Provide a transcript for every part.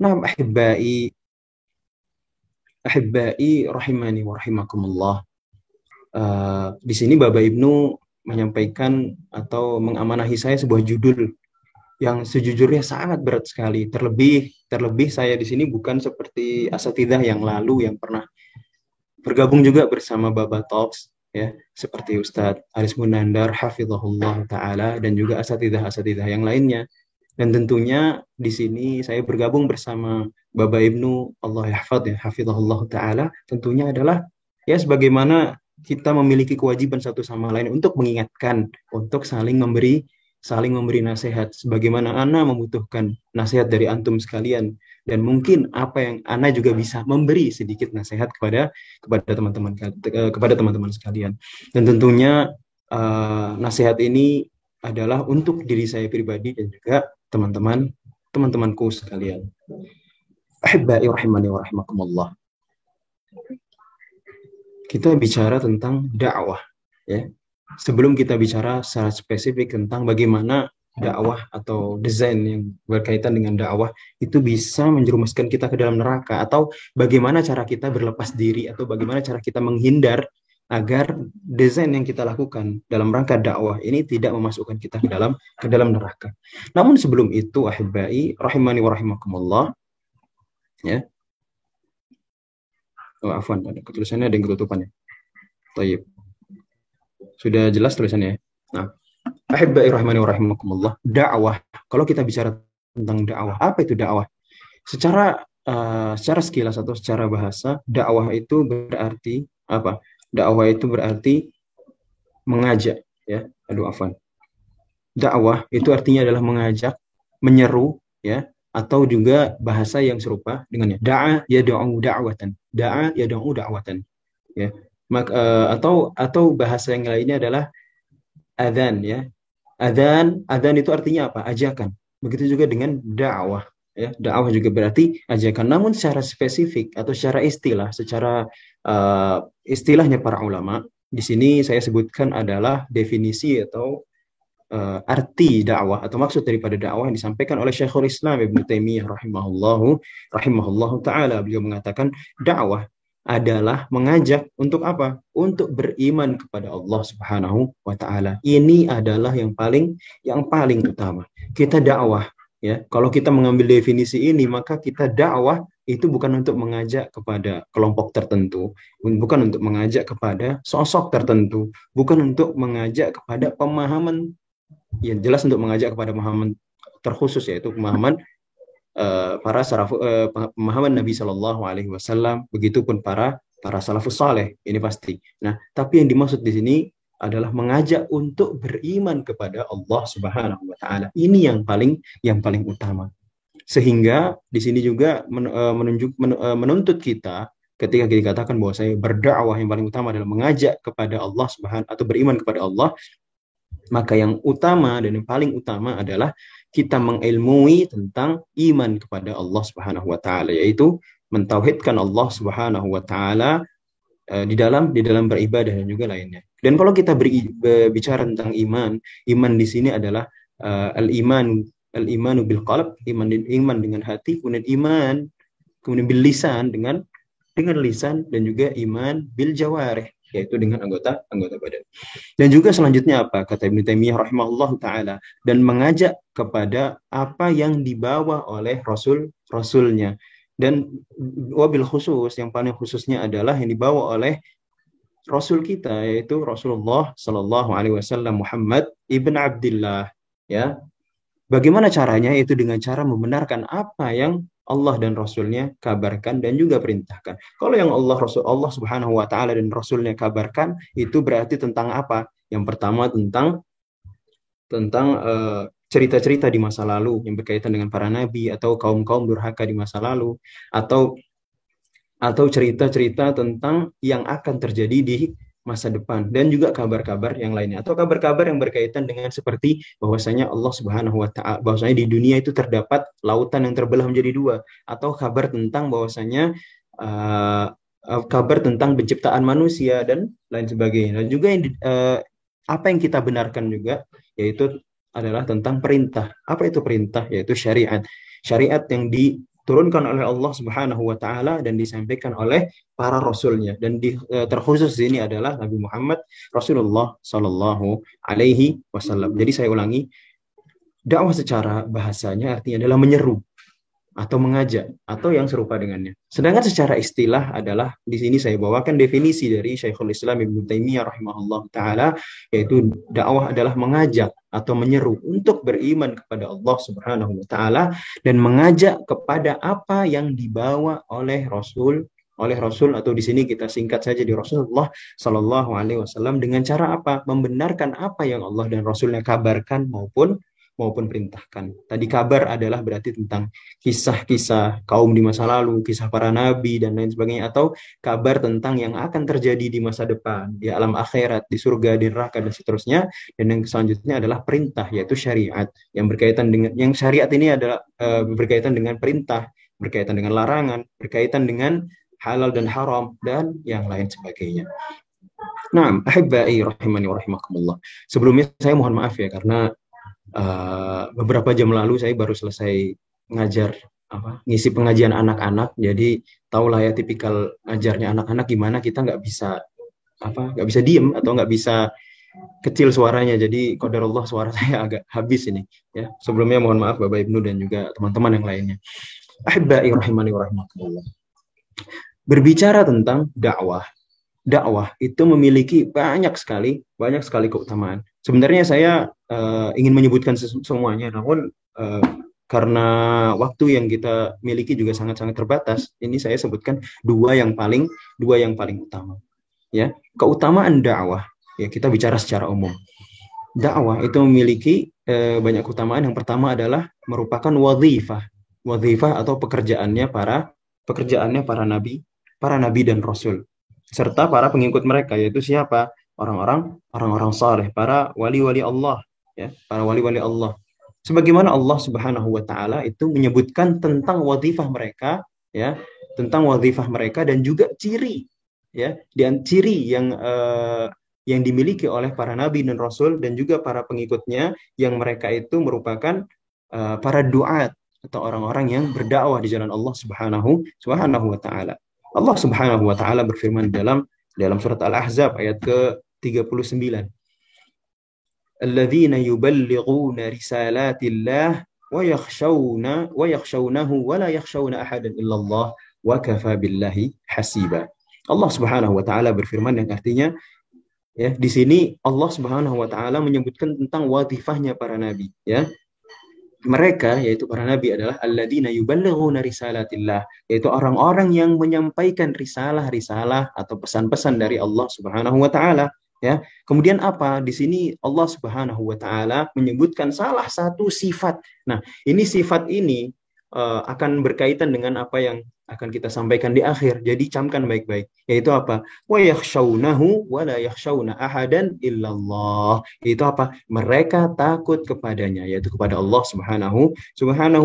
Nah, ahibbai rahimani wa rahimakumullah. Di sini Bapak Ibnu menyampaikan atau mengamanahi saya sebuah judul yang sejujurnya sangat berat sekali. Terlebih saya di sini bukan seperti asatidzah yang lalu yang pernah bergabung juga bersama Baba Talks, ya, seperti Ustadz Aris Munandar hafizahullah taala dan juga asatidzah yang lainnya. Dan tentunya di sini saya bergabung bersama Baba Ibnu Allah yahfad ya hafizahullah taala, tentunya adalah ya sebagaimana kita memiliki kewajiban satu sama lain untuk mengingatkan, untuk saling memberi nasihat sebagaimana Ana membutuhkan nasihat dari antum sekalian, dan mungkin apa yang Ana juga bisa memberi sedikit nasihat kepada teman-teman sekalian. Dan tentunya nasihat ini adalah untuk diri saya pribadi dan juga teman-temanku sekalian. Ahibbai rahimani wa rahimakumullah. Kita bicara tentang dakwah, ya. Sebelum kita bicara secara spesifik tentang bagaimana dakwah atau desain yang berkaitan dengan dakwah itu bisa menjerumuskan kita ke dalam neraka, atau bagaimana cara kita berlepas diri, atau bagaimana cara kita menghindar agar desain yang kita lakukan dalam rangka dakwah ini tidak memasukkan kita ke dalam neraka. Namun sebelum itu, ahibbai rahimani wa rahimakumullah, ya. Oh, afwan, ada tulisannya, ada yang ketutupannya. Tayyib. Sudah jelas tulisannya. Nah, ahibbai rahimani wa rahimakumullah, dakwah. Kalau kita bicara tentang dakwah, apa itu dakwah? Secara sekilas atau secara bahasa, dakwah itu berarti apa? Dakwah itu berarti mengajak, ya. Aduh, afwan. Dakwah itu artinya adalah mengajak, menyeru, ya, atau juga bahasa yang serupa dengannya. Da'a yad'u da'watan. Da'a yad'u da'watan. Ya. Atau bahasa yang lainnya adalah adzan, ya. Adzan itu artinya apa? Ajakan. Begitu juga dengan dakwah, ya. Dakwah juga berarti ajakan. Namun secara spesifik atau secara istilahnya para ulama, di sini saya sebutkan adalah definisi atau arti dakwah atau maksud daripada dakwah yang disampaikan oleh Syekhul Islam Ibnu Taimiyah rahimahullahu taala. Beliau mengatakan dakwah adalah mengajak untuk apa? Untuk beriman kepada Allah Subhanahu wa taala. Ini adalah yang paling utama. Kita dakwah, ya. Kalau kita mengambil definisi ini, maka kita dakwah itu bukan untuk mengajak kepada kelompok tertentu, bukan untuk mengajak kepada sosok tertentu, bukan untuk mengajak kepada pemahaman, yang jelas untuk mengajak kepada pemahaman terkhusus, yaitu pemahaman pemahaman Nabi Shallallahu Alaihi Wasallam, begitupun para salafus saleh, ini pasti. Nah, tapi yang dimaksud di sini adalah mengajak untuk beriman kepada Allah Subhanahu Wa Taala. Ini yang paling utama. Sehingga di sini juga menuntut kita ketika kita katakan bahwa saya berdakwah, yang paling utama adalah mengajak kepada Allah Subhanahu atau beriman kepada Allah. Maka yang utama dan yang paling utama adalah kita mengilmui tentang iman kepada Allah Subhanahu wa taala, yaitu mentauhidkan Allah Subhanahu wa taala di dalam beribadah dan juga lainnya. Dan kalau kita berbicara tentang iman di sini adalah al-imanu bil qalb, iman dengan hati, kemudian bil lisan dengan lisan, dan juga iman bil jawarih, yaitu dengan anggota badan. Dan juga selanjutnya apa? Kata Ibnu Taimiyah rahimahullah ta'ala, dan mengajak kepada apa yang dibawa oleh Rasulnya. Dan wabil khusus, yang paling khususnya adalah yang dibawa oleh Rasul kita, yaitu Rasulullah Sallallahu Alaihi Wasallam Muhammad ibn Abdullah. Ya, bagaimana caranya? Itu dengan cara membenarkan apa yang Allah dan Rasulnya kabarkan dan juga perintahkan. Kalau yang Allah Subhanahu wa taala dan Rasulnya kabarkan, itu berarti tentang apa? Yang pertama tentang cerita-cerita di masa lalu yang berkaitan dengan para nabi atau kaum-kaum durhaka di masa lalu, atau cerita-cerita tentang yang akan terjadi di masa depan, dan juga kabar-kabar yang lainnya, atau kabar-kabar yang berkaitan dengan seperti bahwasanya Allah Subhanahu wa taala, bahwasanya di dunia itu terdapat lautan yang terbelah menjadi dua, atau kabar tentang bahwasanya kabar tentang penciptaan manusia dan lain sebagainya. Dan juga apa yang kita benarkan juga, yaitu adalah tentang perintah. Apa itu perintah? Yaitu syariat. syariat yang diturunkan oleh Allah Subhanahu wa taala dan disampaikan oleh para rasulnya, dan terkhusus di sini adalah Nabi Muhammad Rasulullah Sallallahu Alaihi Wasallam. Jadi saya ulangi, dakwah secara bahasanya artinya adalah menyeru atau mengajak atau yang serupa dengannya. Sedangkan secara istilah adalah di sini saya bawakan definisi dari Syekhul Islam Ibnu Taimiyah rahimahullah taala, yaitu dakwah adalah mengajak atau menyeru untuk beriman kepada Allah Subhanahu wa taala dan mengajak kepada apa yang dibawa oleh Rasul atau di sini kita singkat saja di Rasulullah Shallallahu Alaihi Wasallam, dengan cara apa? Membenarkan apa yang Allah dan Rasulnya kabarkan maupun perintahkan. Tadi kabar adalah berarti tentang kisah-kisah kaum di masa lalu, kisah para nabi dan lain sebagainya, atau kabar tentang yang akan terjadi di masa depan, di alam akhirat, di surga, di neraka dan seterusnya. Dan yang selanjutnya adalah perintah, yaitu syariat yang berkaitan dengan syariat ini adalah berkaitan dengan perintah, berkaitan dengan larangan, berkaitan dengan halal dan haram dan yang lain sebagainya. Nah, ahibbai rahimani wa rahimakumullah. Sebelumnya saya mohon maaf ya, karena beberapa jam lalu saya baru selesai ngisi pengajian anak-anak, jadi tahulah ya tipikal ngajarnya anak-anak gimana, kita nggak bisa diem atau nggak bisa kecil suaranya, jadi qadarullah suara saya agak habis ini ya. Sebelumnya mohon maaf Bapak Ibnu dan juga teman-teman yang lainnya. Ahibbai rahimani wa rahimakumullah. Berbicara tentang dakwah itu memiliki banyak sekali keutamaan. Sebenarnya saya ingin menyebutkan semuanya, namun karena waktu yang kita miliki juga sangat-sangat terbatas, ini saya sebutkan dua yang paling utama. Ya, keutamaan dakwah. Ya, kita bicara secara umum. Dakwah itu memiliki banyak keutamaan. Yang pertama adalah merupakan wadhifah atau pekerjaannya para nabi dan rasul, serta para pengikut mereka, yaitu siapa? Orang-orang saleh, para wali-wali Allah, ya, para wali-wali Allah. Sebagaimana Allah Subhanahu wa taala itu menyebutkan tentang wadhifah mereka, ya, dan juga ciri, ya, dan ciri yang dimiliki oleh para nabi dan rasul dan juga para pengikutnya, yang mereka itu merupakan para duat atau orang-orang yang berdakwah di jalan Allah Subhanahu wa taala. Allah Subhanahu wa taala berfirman dalam surat Al-Ahzab ayat ke-39. Alladzina yuballighuna risalatillah wa yakhshawnahu wa la yakhshawna ahadan illallah wa kafa billahi hasiba. Allah Subhanahu wa taala berfirman yang artinya, ya, di sini Allah Subhanahu wa taala menyebutkan tentang wadhifahnya para nabi, ya. Mereka, yaitu para nabi, adalah alladzina yuballighuna risalatillah, yaitu orang-orang yang menyampaikan risalah atau pesan-pesan dari Allah Subhanahu wa taala, ya. Kemudian apa? Di sini Allah Subhanahu wa taala menyebutkan salah satu sifat. Nah, ini sifat ini akan berkaitan dengan apa yang akan kita sampaikan di akhir. Jadi camkan baik-baik. Yaitu apa? Wa yakhshawnahu wa la yakhshawna ahadan illallah. Itu apa? Mereka takut kepadanya, yaitu kepada Allah Subhanahu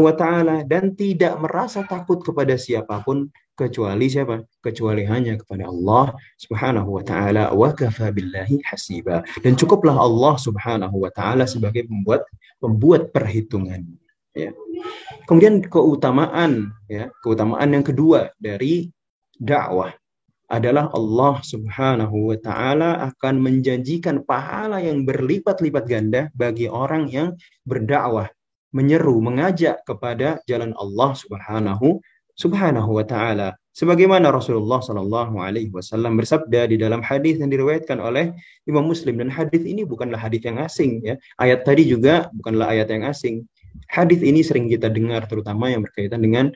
wa taala, dan tidak merasa takut kepada siapapun kecuali siapa? Kecuali hanya kepada Allah Subhanahu wa taala. Wa kafa billahi hasiba. Dan cukuplah Allah Subhanahu wa taala sebagai pembuat perhitungan, ya. Kemudian keutamaan yang kedua dari dakwah adalah Allah Subhanahu wa taala akan menjanjikan pahala yang berlipat-lipat ganda bagi orang yang berdakwah, menyeru, mengajak kepada jalan Allah Subhanahu wa taala. Sebagaimana Rasulullah Shallallahu Alaihi Wasallam bersabda di dalam hadis yang diriwayatkan oleh Imam Muslim, dan hadis ini bukanlah hadis yang asing, ya. Ayat tadi juga bukanlah ayat yang asing. Hadis ini sering kita dengar, terutama yang berkaitan dengan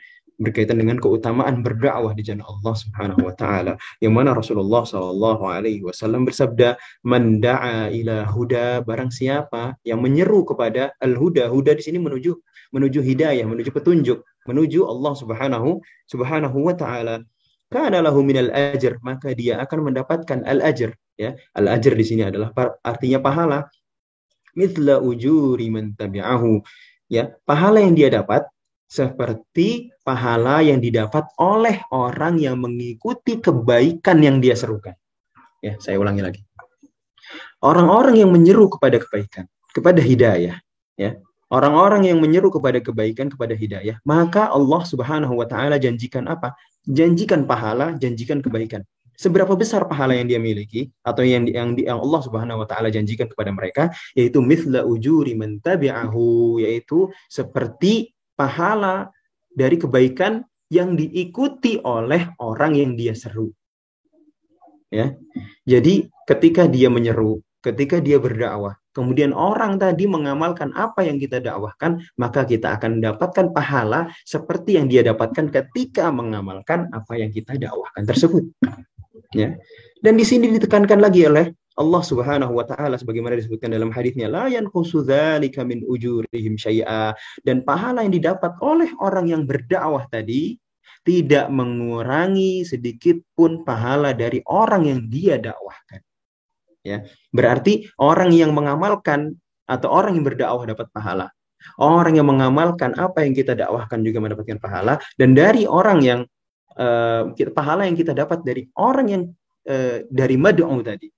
keutamaan berdakwah di jalan Allah Subhanahu wa taala, yang mana Rasulullah Shallallahu Alaihi Wasallam bersabda, "Man da'a ila huda," barang siapa yang menyeru kepada al-huda. Huda di sini menuju hidayah, menuju petunjuk, menuju Allah Subhanahu wa taala. Kana lahu minal ajr, maka dia akan mendapatkan al-ajr, ya. Al-ajr di sini adalah artinya pahala. Mithla ujuri man tabi'ahu, ya, pahala yang dia dapat seperti pahala yang didapat oleh orang yang mengikuti kebaikan yang dia serukan. Ya, saya ulangi lagi. Orang-orang yang menyeru kepada kebaikan, kepada hidayah, ya, Orang-orang yang menyeru kepada kebaikan, kepada hidayah, maka Allah Subhanahu wa taala janjikan apa? Janjikan pahala, janjikan kebaikan. Seberapa besar pahala yang dia miliki atau yang Allah Subhanahu wa taala janjikan kepada mereka, yaitu mithla ujuri man tabi'ahu, yaitu seperti pahala dari kebaikan yang diikuti oleh orang yang dia seru. Ya. Jadi ketika dia menyeru, ketika dia berdakwah, kemudian orang tadi mengamalkan apa yang kita dakwahkan, maka kita akan mendapatkan pahala seperti yang dia dapatkan ketika mengamalkan apa yang kita dakwahkan tersebut. Ya. Dan di sini ditekankan lagi oleh Allah Subhanahu wa taala sebagaimana disebutkan dalam hadisnya, la yanqusu dzalika min ujurihim syai'a, dan pahala yang didapat oleh orang yang berdakwah tadi tidak mengurangi sedikit pun pahala dari orang yang dia dakwahkan. Ya, berarti orang yang mengamalkan atau orang yang berdakwah dapat pahala. Orang yang mengamalkan apa yang kita dakwahkan juga mendapatkan pahala. Dan dari orang yang pahala yang kita dapat dari orang yang dari mad'u tadi,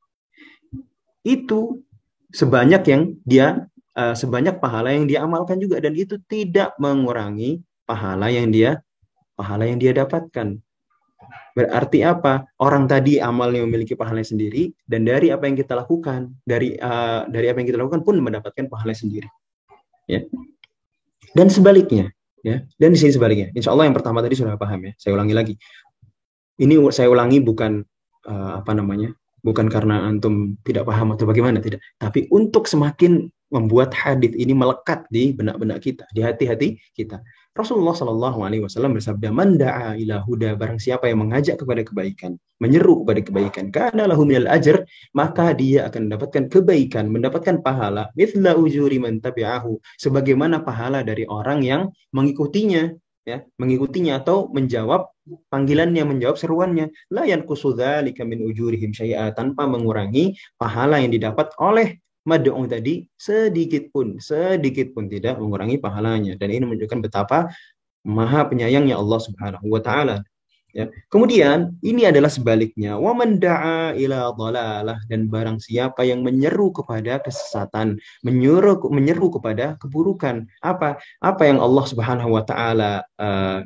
itu sebanyak yang dia sebanyak pahala yang dia amalkan juga, dan itu tidak mengurangi pahala yang dia dapatkan. Berarti apa? Orang tadi amalnya memiliki pahala sendiri, dan dari apa yang kita lakukan, dari apa yang kita lakukan pun mendapatkan pahala sendiri. Ya. Dan sebaliknya, ya. Dan di sini sebaliknya. Insya Allah yang pertama tadi sudah paham ya. Saya ulangi lagi. Ini saya ulangi bukan bukan karena antum tidak paham atau bagaimana, tidak. Tapi untuk semakin membuat hadis ini melekat di benak-benak kita, di hati-hati kita. Rasulullah Shallallahu Alaihi Wasallam bersabda, "Man da'a ila huda, barang siapa yang mengajak kepada kebaikan, menyeru kepada kebaikan, kana lahu minal ajr, maka dia akan mendapatkan kebaikan, mendapatkan pahala, mithla ujuri man tabi'ahu, sebagaimana pahala dari orang yang mengikutinya, ya, mengikutinya atau menjawab panggilannya, menjawab seruannya. La yanqusu dzalika min ujurihim syai'a, tanpa mengurangi pahala yang didapat oleh mad'u tadi sedikit pun tidak mengurangi pahalanya. Dan ini menunjukkan betapa maha penyayangnya Allah Subhanahu wa taala. Ya. Kemudian ini adalah sebaliknya, wa man da'a ila dhalalah, dan barang siapa yang menyeru kepada kesesatan, menyeru kepada keburukan, apa yang Allah Subhanahu wa taala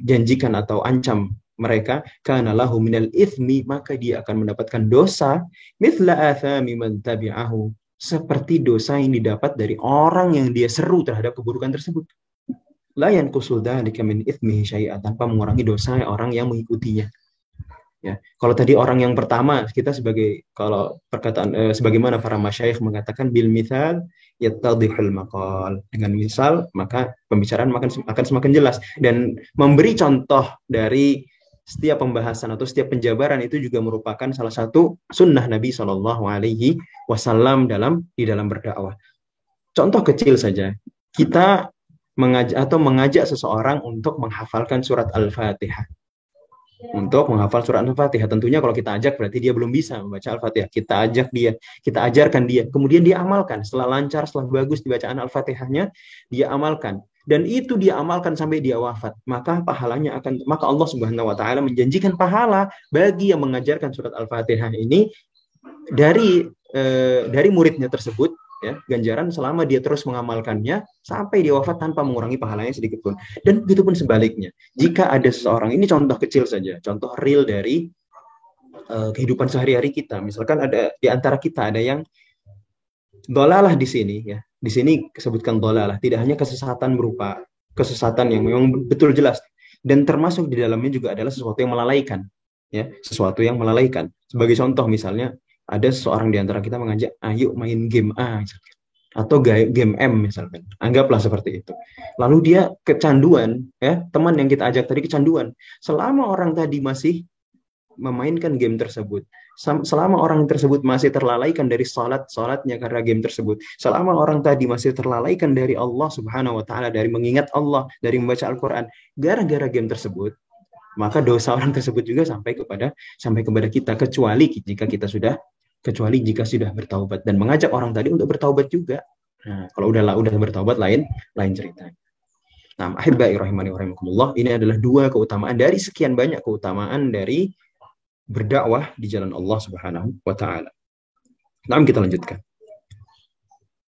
janjikan atau ancam mereka, kana lahu minal itsmi, maka dia akan mendapatkan dosa mithla athami man tabi'ahu, seperti dosa yang didapat dari orang yang dia seru terhadap keburukan tersebut. La yanqusu dzalika min itsmihi syai'a, tanpa mengurangi dosa orang yang mengikutinya. Ya, kalau tadi orang yang pertama, kita kalau perkataan sebagaimana para masyayikh mengatakan, bil mithal yattadhihul maqal, dengan misal maka pembicaraan akan semakin jelas, dan memberi contoh dari setiap pembahasan atau setiap penjabaran itu juga merupakan salah satu sunnah Nabi Shallallahu Alaihi Wasallam di dalam berdakwah. Contoh kecil saja, kita mengajak seseorang untuk menghafalkan surat Al-Fatihah. Untuk menghafal surat Al-Fatihah, tentunya kalau kita ajak berarti dia belum bisa membaca Al-Fatihah. Kita ajak dia, kita ajarkan dia, kemudian dia amalkan. Setelah lancar, setelah bagus dibacaan Al-Fatihahnya, dia amalkan. Dan itu dia amalkan sampai dia wafat. Maka Allah Subhanahu wa taala menjanjikan pahala bagi yang mengajarkan surat Al-Fatihah ini dari muridnya tersebut, ya, ganjaran selama dia terus mengamalkannya sampai dia wafat tanpa mengurangi pahalanya sedikit pun. Dan begitu pun sebaliknya. Jika ada seseorang, ini contoh kecil saja, contoh real dari kehidupan sehari-hari kita. Misalkan ada di antara kita ada yang dhalalah di sini, ya. Di sini disebutkan dhalalah, tidak hanya kesesatan berupa kesesatan yang memang betul jelas, dan termasuk di dalamnya juga adalah sesuatu yang melalaikan, ya, sesuatu yang melalaikan. Sebagai contoh misalnya, ada seseorang di antara kita mengajak, ayo main game A misalkan, atau game M misalkan, anggaplah seperti itu. Lalu dia kecanduan, ya, teman yang kita ajak tadi kecanduan. Selama orang tadi masih memainkan game tersebut, selama orang tersebut masih terlalaikan dari salatnya karena game tersebut, selama orang tadi masih terlalaikan dari Allah Subhanahu wa taala, dari mengingat Allah, dari membaca Al-Qur'an gara-gara game tersebut, maka dosa orang tersebut juga sampai kepada kita, kecuali jika sudah bertaubat dan mengajak orang tadi untuk bertaubat juga. Nah, kalau udah bertaubat lain cerita. Nah, ahibbai rahimani wa rahimakumullah, ini adalah dua keutamaan dari sekian banyak keutamaan dari berdakwah di jalan Allah Subhanahu wa taala. Nah, kita lanjutkan.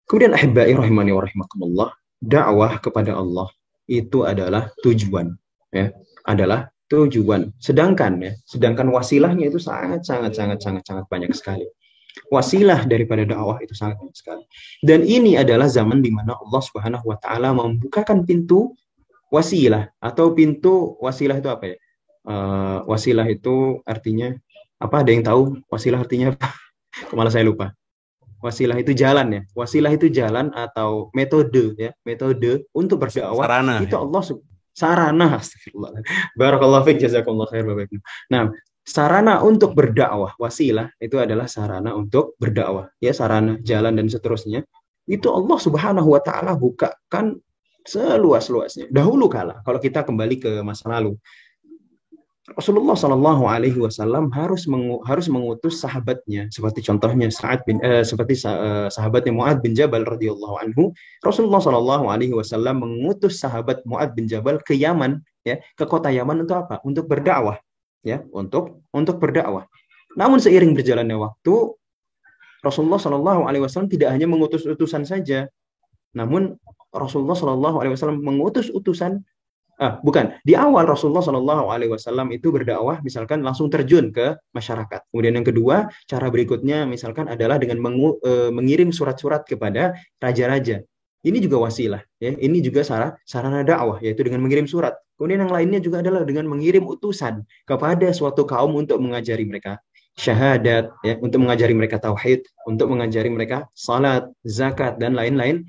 Kemudian ahibbai rahimani wa rahimakumullah, dakwah kepada Allah itu adalah tujuan, ya, adalah tujuan. Sedangkan wasilahnya itu sangat banyak sekali. Wasilah daripada dakwah itu sangat banyak sekali. Dan ini adalah zaman di mana Allah Subhanahu wa taala membukakan pintu wasilah, atau pintu wasilah itu apa ya? Wasilah itu artinya apa? Ada yang tahu wasilah artinya apa? Malah saya lupa. Wasilah itu jalan, ya. Wasilah itu jalan atau metode, ya. Metode untuk berdakwah Sarana itu ya. Allah sarana, astagfirullah. Barakallahu fiik, jazakumullah khair Bapak Ibnu. Nah, sarana untuk berdakwah, wasilah itu adalah sarana untuk berdakwah, ya, sarana jalan dan seterusnya. Itu Allah Subhanahu wa taala bukakan seluas-luasnya. Dahulu kala, kalau kita kembali ke masa lalu, Rasulullah Shallallahu Alaihi Wasallam harus mengutus sahabatnya, seperti contohnya sahabatnya Muad bin Jabal radhiyallahu anhu. Rasulullah Shallallahu Alaihi Wasallam mengutus sahabat Muad bin Jabal ke Yaman, ya, ke kota Yaman untuk apa? Untuk berdakwah, ya, untuk berdakwah. Namun seiring berjalannya waktu, Rasulullah Shallallahu Alaihi Wasallam tidak hanya mengutus utusan saja, namun Rasulullah Shallallahu Alaihi Wasallam mengutus utusan. Bukan. Di awal Rasulullah Shallallahu Alaihi Wasallam itu berdakwah, misalkan langsung terjun ke masyarakat. Kemudian yang kedua, cara berikutnya misalkan adalah dengan mengirim surat-surat kepada raja-raja. Ini juga wasilah, ya. Ini juga sarana dakwah, yaitu dengan mengirim surat. Kemudian yang lainnya juga adalah dengan mengirim utusan kepada suatu kaum untuk mengajari mereka syahadat, ya, untuk mengajari mereka tauhid, untuk mengajari mereka salat, zakat, dan lain-lain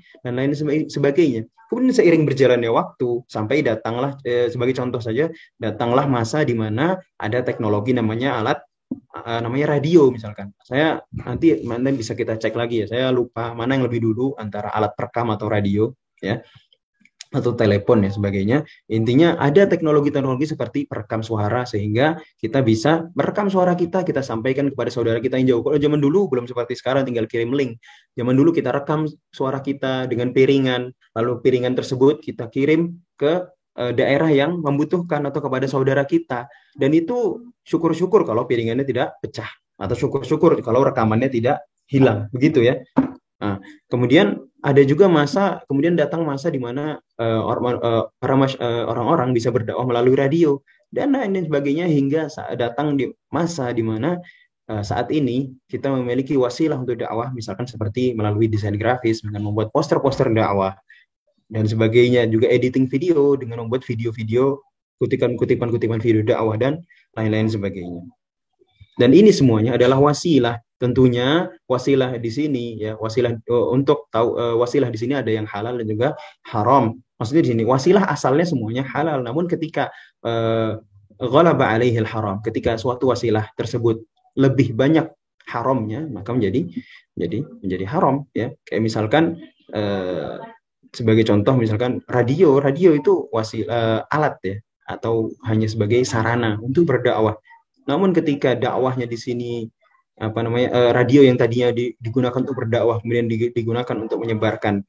sebagainya. Kemudian seiring berjalannya waktu, sampai datanglah, sebagai contoh saja, datanglah masa di mana ada teknologi namanya radio misalkan. Saya nanti bisa kita cek lagi, ya. Saya lupa mana yang lebih dulu antara alat perekam atau radio, ya, atau telepon, ya, sebagainya. Intinya ada teknologi-teknologi seperti perekam suara, sehingga kita bisa merekam suara kita sampaikan kepada saudara kita yang jauh. Kalau zaman dulu belum seperti sekarang tinggal kirim link. Zaman dulu kita rekam suara kita dengan piringan, lalu piringan tersebut kita kirim ke daerah yang membutuhkan atau kepada saudara kita. Dan itu syukur-syukur kalau piringannya tidak pecah, atau syukur-syukur kalau rekamannya tidak hilang, begitu, ya. Nah, kemudian ada juga kemudian datang masa di mana orang-orang bisa berdakwah melalui radio dan lain sebagainya, hingga datang di masa di mana saat ini kita memiliki wasilah untuk dakwah, misalkan seperti melalui desain grafis dengan membuat poster-poster dakwah dan sebagainya, juga editing video dengan membuat video-video, kutipan-kutipan video dakwah dan lain-lain sebagainya. Dan ini semuanya adalah wasilah. Tentunya wasilah di sini, ya, wasilah untuk tahu, wasilah di sini ada yang halal dan juga haram. Maksudnya di sini wasilah asalnya semuanya halal, namun ketika ghalaba alaihil haram, ketika suatu wasilah tersebut lebih banyak haramnya, maka menjadi haram, ya. Kayak misalkan sebagai contoh, misalkan radio itu wasilah, alat, ya, atau hanya sebagai sarana untuk berdakwah. Namun ketika dakwahnya di sini radio yang tadinya digunakan untuk berdakwah kemudian digunakan untuk menyebarkan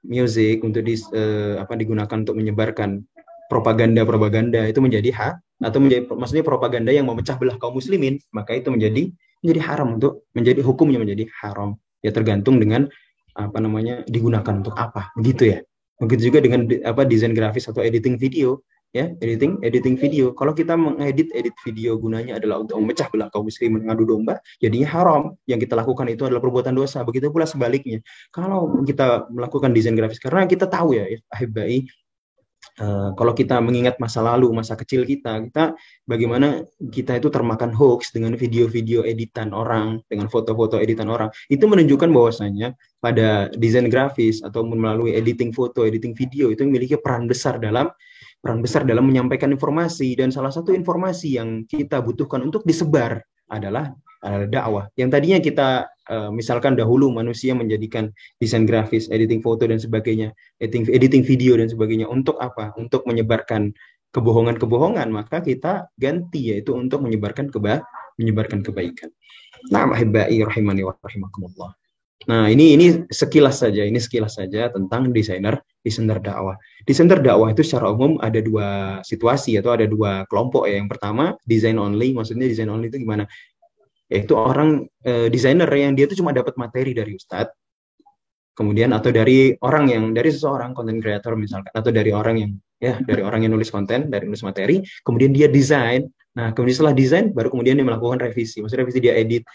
musik, untuk digunakan untuk menyebarkan propaganda itu menjadi atau maksudnya propaganda yang memecah belah kaum muslimin, maka itu menjadi haram, untuk menjadi hukumnya menjadi haram, ya, tergantung dengan digunakan untuk apa, begitu, ya. Begitu juga dengan desain grafis atau editing video, ya, editing video. Kalau kita edit video gunanya adalah untuk memecah belah kaum muslimin, mengadu domba, jadinya haram. Yang kita lakukan itu adalah perbuatan dosa. Begitu pula sebaliknya. Kalau kita melakukan desain grafis, karena kita tahu, ya, ahibai, kalau kita mengingat masa lalu, masa kecil kita bagaimana kita itu termakan hoax dengan video-video editan orang, dengan foto-foto editan orang. Itu menunjukkan bahwasanya pada desain grafis atau melalui editing foto, editing video itu memiliki peran besar dalam menyampaikan informasi, dan salah satu informasi yang kita butuhkan untuk disebar adalah dakwah. Yang tadinya kita misalkan dahulu manusia menjadikan desain grafis, editing foto dan sebagainya, editing video dan sebagainya untuk apa? Untuk menyebarkan kebohongan-kebohongan, maka kita ganti, yaitu untuk menyebarkan kebaikan. Nah, ahibai rahimani wa rahimakumullah. Nah, ini sekilas saja tentang desainer dakwah. Desainer dakwah itu secara umum ada dua situasi, atau ada dua kelompok, ya. Yang pertama, design only. Maksudnya design only itu gimana? Yaitu orang desainer yang dia itu cuma dapat materi dari ustadz, kemudian atau dari seseorang content creator misalkan, atau dari orang yang nulis konten, dari nulis materi, kemudian dia desain. Nah, kemudian setelah desain, baru kemudian dia melakukan revisi. Maksudnya revisi, dia edit,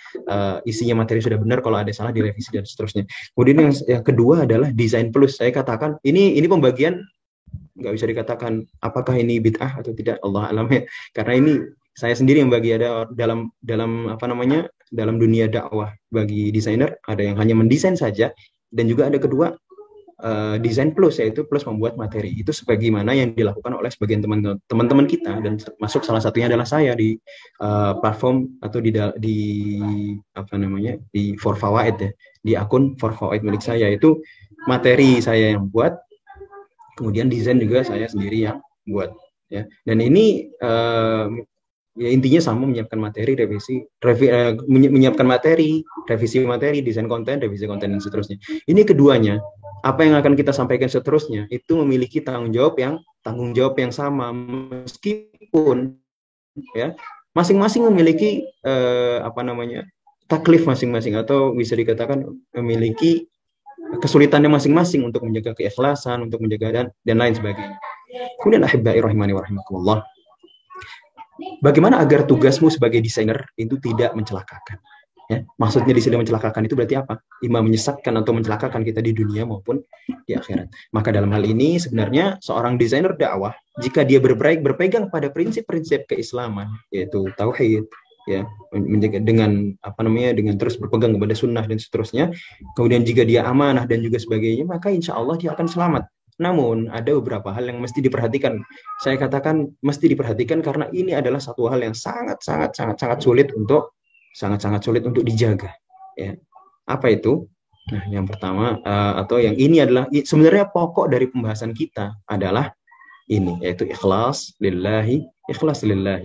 isinya materi sudah benar, kalau ada salah direvisi dan seterusnya. Kemudian yang kedua adalah desain plus. Saya katakan ini pembagian nggak bisa dikatakan apakah ini bid'ah atau tidak, Allah alam ya. Karena ini saya sendiri yang bagi, ada dalam apa namanya, dalam dunia dakwah bagi desainer, ada yang hanya mendesain saja, dan juga ada kedua, desain plus, yaitu plus membuat materi. Itu sebagaimana yang dilakukan oleh sebagian teman-teman kita, dan masuk salah satunya adalah saya di platform atau di apa namanya, di For Fawaid ya, di akun For Fawaid milik saya. Itu materi saya yang buat, kemudian desain juga saya sendiri yang buat ya. Dan ini ya intinya sama, menyiapkan materi, menyiapkan materi, revisi materi, desain konten, revisi konten, dan seterusnya. Ini keduanya, apa yang akan kita sampaikan seterusnya itu memiliki tanggung jawab yang sama, meskipun ya masing-masing memiliki apa namanya, taklif masing-masing, atau bisa dikatakan memiliki kesulitannya masing-masing untuk menjaga keikhlasan, untuk menjaga dan lain sebagainya. Kemudian ahibbai rahimani wa rahimakumullah, bagaimana agar tugasmu sebagai desainer itu tidak mencelakakan? Ya, maksudnya di sini mencelakakan itu berarti apa? Ima menyesatkan atau mencelakakan kita di dunia maupun di akhirat. Maka dalam hal ini sebenarnya seorang desainer dakwah, jika dia berpegang pada prinsip-prinsip keislaman, yaitu tauhid, ya, menjaga dengan apa namanya, dengan terus berpegang kepada sunnah dan seterusnya, kemudian jika dia amanah dan juga sebagainya, maka insya Allah dia akan selamat. Namun ada beberapa hal yang mesti diperhatikan. Saya katakan mesti diperhatikan karena ini adalah satu hal yang sangat sulit untuk dijaga. Ya. Apa itu? Nah, yang pertama atau yang ini adalah sebenarnya pokok dari pembahasan kita adalah ini, yaitu ikhlas lillahi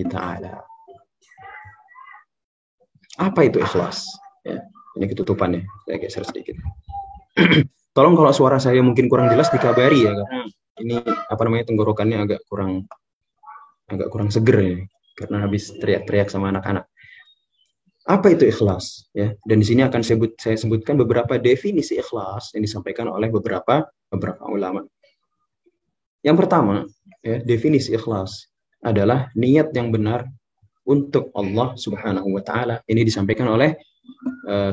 ta'ala. Apa itu ikhlas? Ya, ini ketutupannya. Saya geser sedikit. Tolong kalau suara saya mungkin kurang jelas dikabari ya, karena ini apa namanya, tenggorokannya agak kurang seger ya, karena habis teriak-teriak sama anak-anak. Apa itu ikhlas? Ya, dan di sini akan saya sebutkan beberapa definisi ikhlas yang disampaikan oleh beberapa ulama. Yang pertama, ya, definisi ikhlas adalah niat yang benar untuk Allah Subhanahu wa taala. Ini disampaikan oleh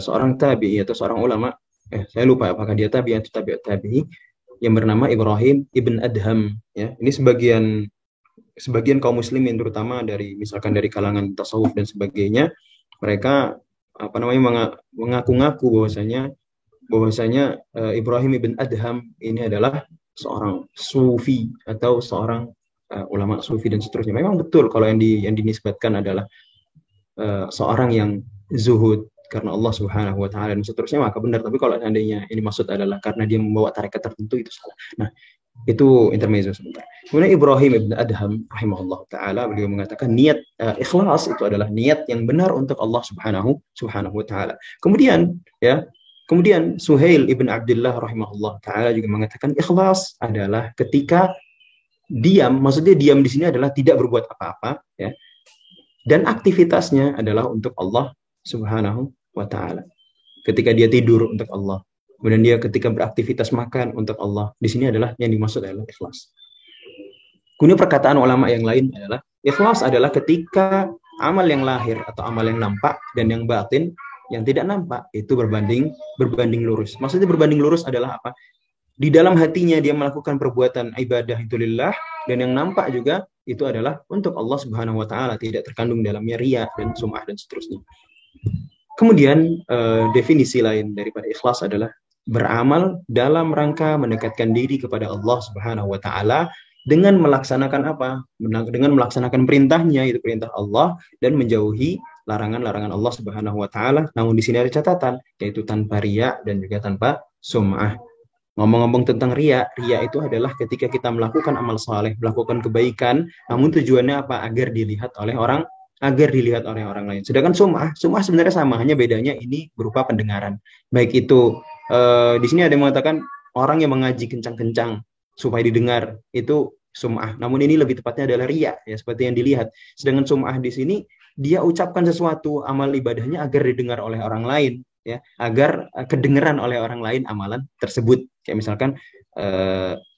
seorang tabi'i atau seorang ulama. Saya lupa apakah dia tabi'i atau tabi'i yang bernama Ibrahim ibn Adham. Ya, ini sebagian kaum muslimin, terutama misalkan dari kalangan tasawuf dan sebagainya, mereka apa namanya mengaku-ngaku bahwasanya Ibrahim ibn Adham ini adalah seorang sufi atau seorang ulama sufi dan seterusnya. Memang betul kalau yang dinisbatkan adalah seorang yang zuhud karena Allah Subhanahu wa taala dan seterusnya, maka benar. Tapi kalau seandainya ini maksud adalah karena dia membawa tarekat tertentu, itu salah. Nah, itu intermezzo sebentar. Kemudian Ibrahim ibn Adham rahimahullah taala, beliau mengatakan niat ikhlas itu adalah niat yang benar untuk Allah Subhanahu wa taala. Kemudian Suhail ibn Abdullah rahimahullah taala juga mengatakan ikhlas adalah ketika diam, maksudnya diam di sini adalah tidak berbuat apa-apa ya. Dan aktivitasnya adalah untuk Allah Subhanahu wa taala. Ketika dia tidur untuk Allah, kemudian dia ketika beraktivitas makan untuk Allah, di sini adalah yang dimaksud adalah ikhlas. Kemudian perkataan ulama yang lain adalah ikhlas adalah ketika amal yang lahir atau amal yang nampak dan yang batin yang tidak nampak itu berbanding lurus. Maksudnya berbanding lurus adalah apa? Di dalam hatinya dia melakukan perbuatan ibadah itu lillah, dan yang nampak juga itu adalah untuk Allah Subhanahu wa taala, tidak terkandung dalamnya riya dan sum'ah dan seterusnya. Kemudian definisi lain daripada ikhlas adalah beramal dalam rangka mendekatkan diri kepada Allah Subhanahu wa taala dengan melaksanakan apa? Dengan melaksanakan perintahnya, itu perintah Allah, dan menjauhi larangan-larangan Allah Subhanahu wa taala. Namun di sini ada catatan, yaitu tanpa riya dan juga tanpa sum'ah. Ngomong-ngomong tentang riya itu adalah ketika kita melakukan amal saleh, melakukan kebaikan, namun tujuannya apa? Agar dilihat oleh orang lain. Sedangkan sum'ah sebenarnya sama, hanya bedanya ini berupa pendengaran. Baik itu di sini ada yang mengatakan orang yang mengaji kencang-kencang supaya didengar, itu sum'ah. Namun ini lebih tepatnya adalah riya, ya, seperti yang dilihat. Sedangkan sum'ah di sini dia ucapkan sesuatu amal ibadahnya agar didengar oleh orang lain. ya, agar kedengeran oleh orang lain amalan tersebut. Kayak misalkan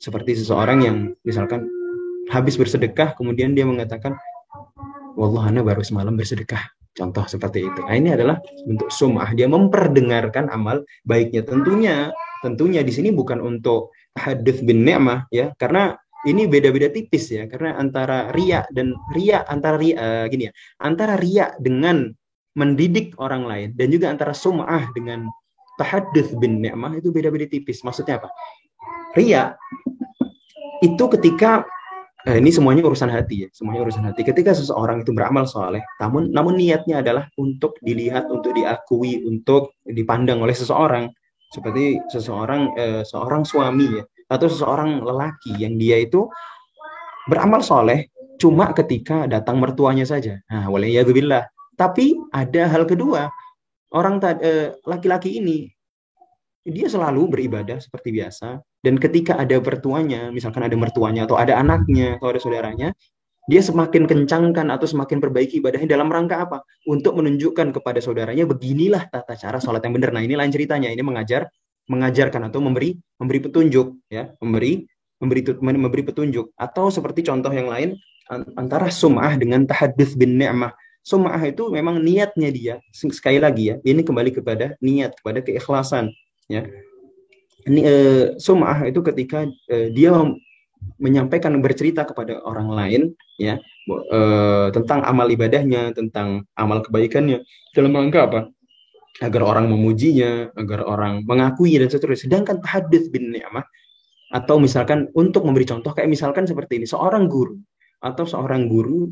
seperti seseorang yang misalkan habis bersedekah kemudian dia mengatakan, wallah ana baru semalam bersedekah. Contoh seperti itu. Nah, ini adalah bentuk sum'ah. Dia memperdengarkan amal baiknya. Tentunya di sini bukan untuk hadits bin ni'mah ya, karena ini beda-beda tipis ya, karena antara antara riya dengan mendidik orang lain dan juga antara sum'ah dengan tahadduts bin ni'mah itu beda-beda tipis. Maksudnya apa? Riya itu ketika ini semuanya urusan hati ya, semuanya urusan hati. Ketika seseorang itu beramal soleh, namun niatnya adalah untuk dilihat, untuk diakui, untuk dipandang oleh seseorang, seperti seorang suami ya, atau seseorang lelaki yang dia itu beramal soleh cuma ketika datang mertuanya saja. Nah, waliyadzubillah. Tapi ada hal kedua, laki-laki ini dia selalu beribadah seperti biasa, dan ketika ada mertuanya, misalkan ada mertuanya atau ada anaknya atau ada saudaranya, dia semakin kencangkan atau semakin perbaiki ibadahnya dalam rangka apa? Untuk menunjukkan kepada saudaranya beginilah tata cara sholat yang benar. Nah, ini lain ceritanya. Ini mengajarkan atau memberi petunjuk ya, memberi petunjuk. Atau seperti contoh yang lain antara sum'ah dengan tahadduts bin ni'mah. Sum'ah itu memang niatnya dia, sekali lagi ya, ini kembali kepada niat, kepada keikhlasan ya. Ini sum'ah itu ketika dia menyampaikan, bercerita kepada orang lain ya, tentang amal ibadahnya, tentang amal kebaikannya, dalam rangka apa? Agar orang memujinya, agar orang mengakui dan seterusnya. Sedangkan tahadduts bin ni'mah, atau misalkan untuk memberi contoh, kayak misalkan seperti ini, seorang guru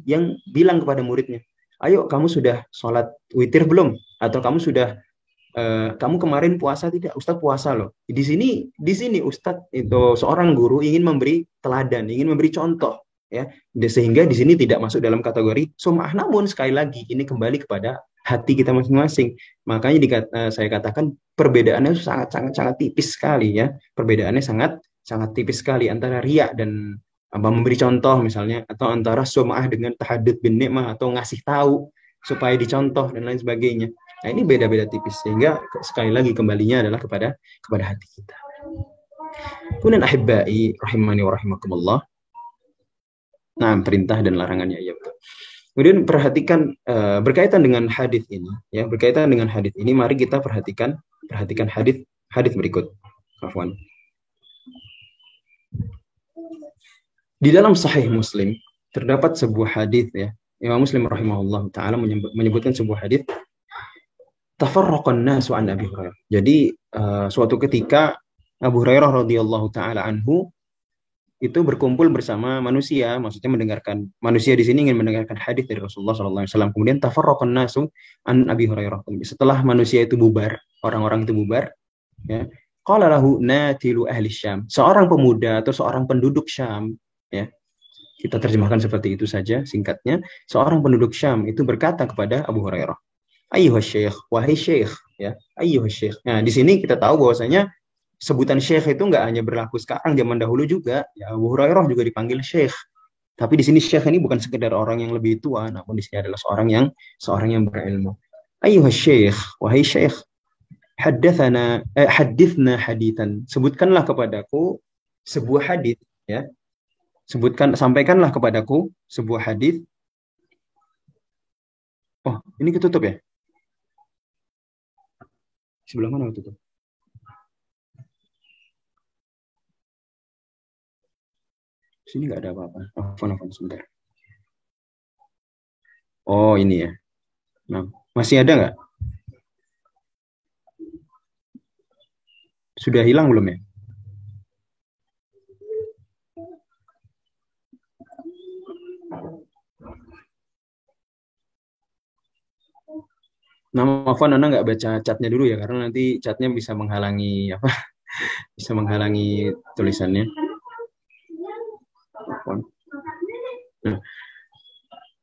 yang bilang kepada muridnya, ayo kamu sudah sholat witir belum? Atau kamu kemarin puasa tidak? Ustadz puasa loh. Di sini Ustadz itu seorang guru ingin memberi teladan, ingin memberi contoh ya. Sehingga di sini tidak masuk dalam kategori sum'ah. Namun sekali lagi ini kembali kepada hati kita masing-masing. Makanya saya katakan perbedaannya sangat tipis sekali ya. Perbedaannya sangat tipis sekali antara riya dan memberi contoh misalnya, atau antara sum'ah dengan tahadduts bin ni'mah, atau ngasih tahu supaya dicontoh dan lain sebagainya. Nah, ini beda-beda tipis, sehingga sekali lagi kembalinya adalah kepada hati kita. Kemudian ahibbai rahimani wa rahimakumullah. Nah, perintah dan larangannya ya betul. Kemudian perhatikan berkaitan dengan hadis ini ya, mari kita perhatikan hadis berikut. Afwan. Di dalam Sahih Muslim terdapat sebuah hadis ya. Imam Muslim rahimahullah taala menyebutkan sebuah hadis, tafarraqan nasu an Abi Hurairah. Jadi suatu ketika Abu Hurairah radhiyallahu taala anhu itu berkumpul bersama manusia, maksudnya manusia di sini ingin mendengarkan hadis dari Rasulullah sallallahu alaihi wasallam. Kemudian tafarraqan nasu an Abi Hurairah. Setelah manusia itu bubar, orang-orang itu bubar, ya. Qala lahu natilu ahli Syam. Seorang pemuda atau seorang penduduk Syam, ya. Kita terjemahkan seperti itu saja singkatnya. Seorang penduduk Syam itu berkata kepada Abu Hurairah, ayyuhas syekh, wahai syekh, ya, ayyuhas syekh. Nah, di sini kita tahu bahwasanya sebutan syekh itu nggak hanya berlaku sekarang, zaman dahulu juga. Ya, Abu Hurairah juga dipanggil syekh. Tapi di sini syekh ini bukan sekedar orang yang lebih tua, namun di sini adalah seorang yang berilmu. Ayyuhas syekh, wahai syekh, haddatsna haditsan. Sebutkanlah kepadaku sebuah hadits, ya. Sampaikanlah kepadaku sebuah hadits. Oh, ini ketutup ya? Sebelah mana ketutup? Sini nggak ada apa-apa. Telepon sebentar. Oh, ini ya. Nah, masih ada nggak? Sudah hilang belum ya? Nah, Afwan, Anda nggak baca chatnya dulu ya, karena nanti chatnya bisa menghalangi bisa menghalangi tulisannya. Nah,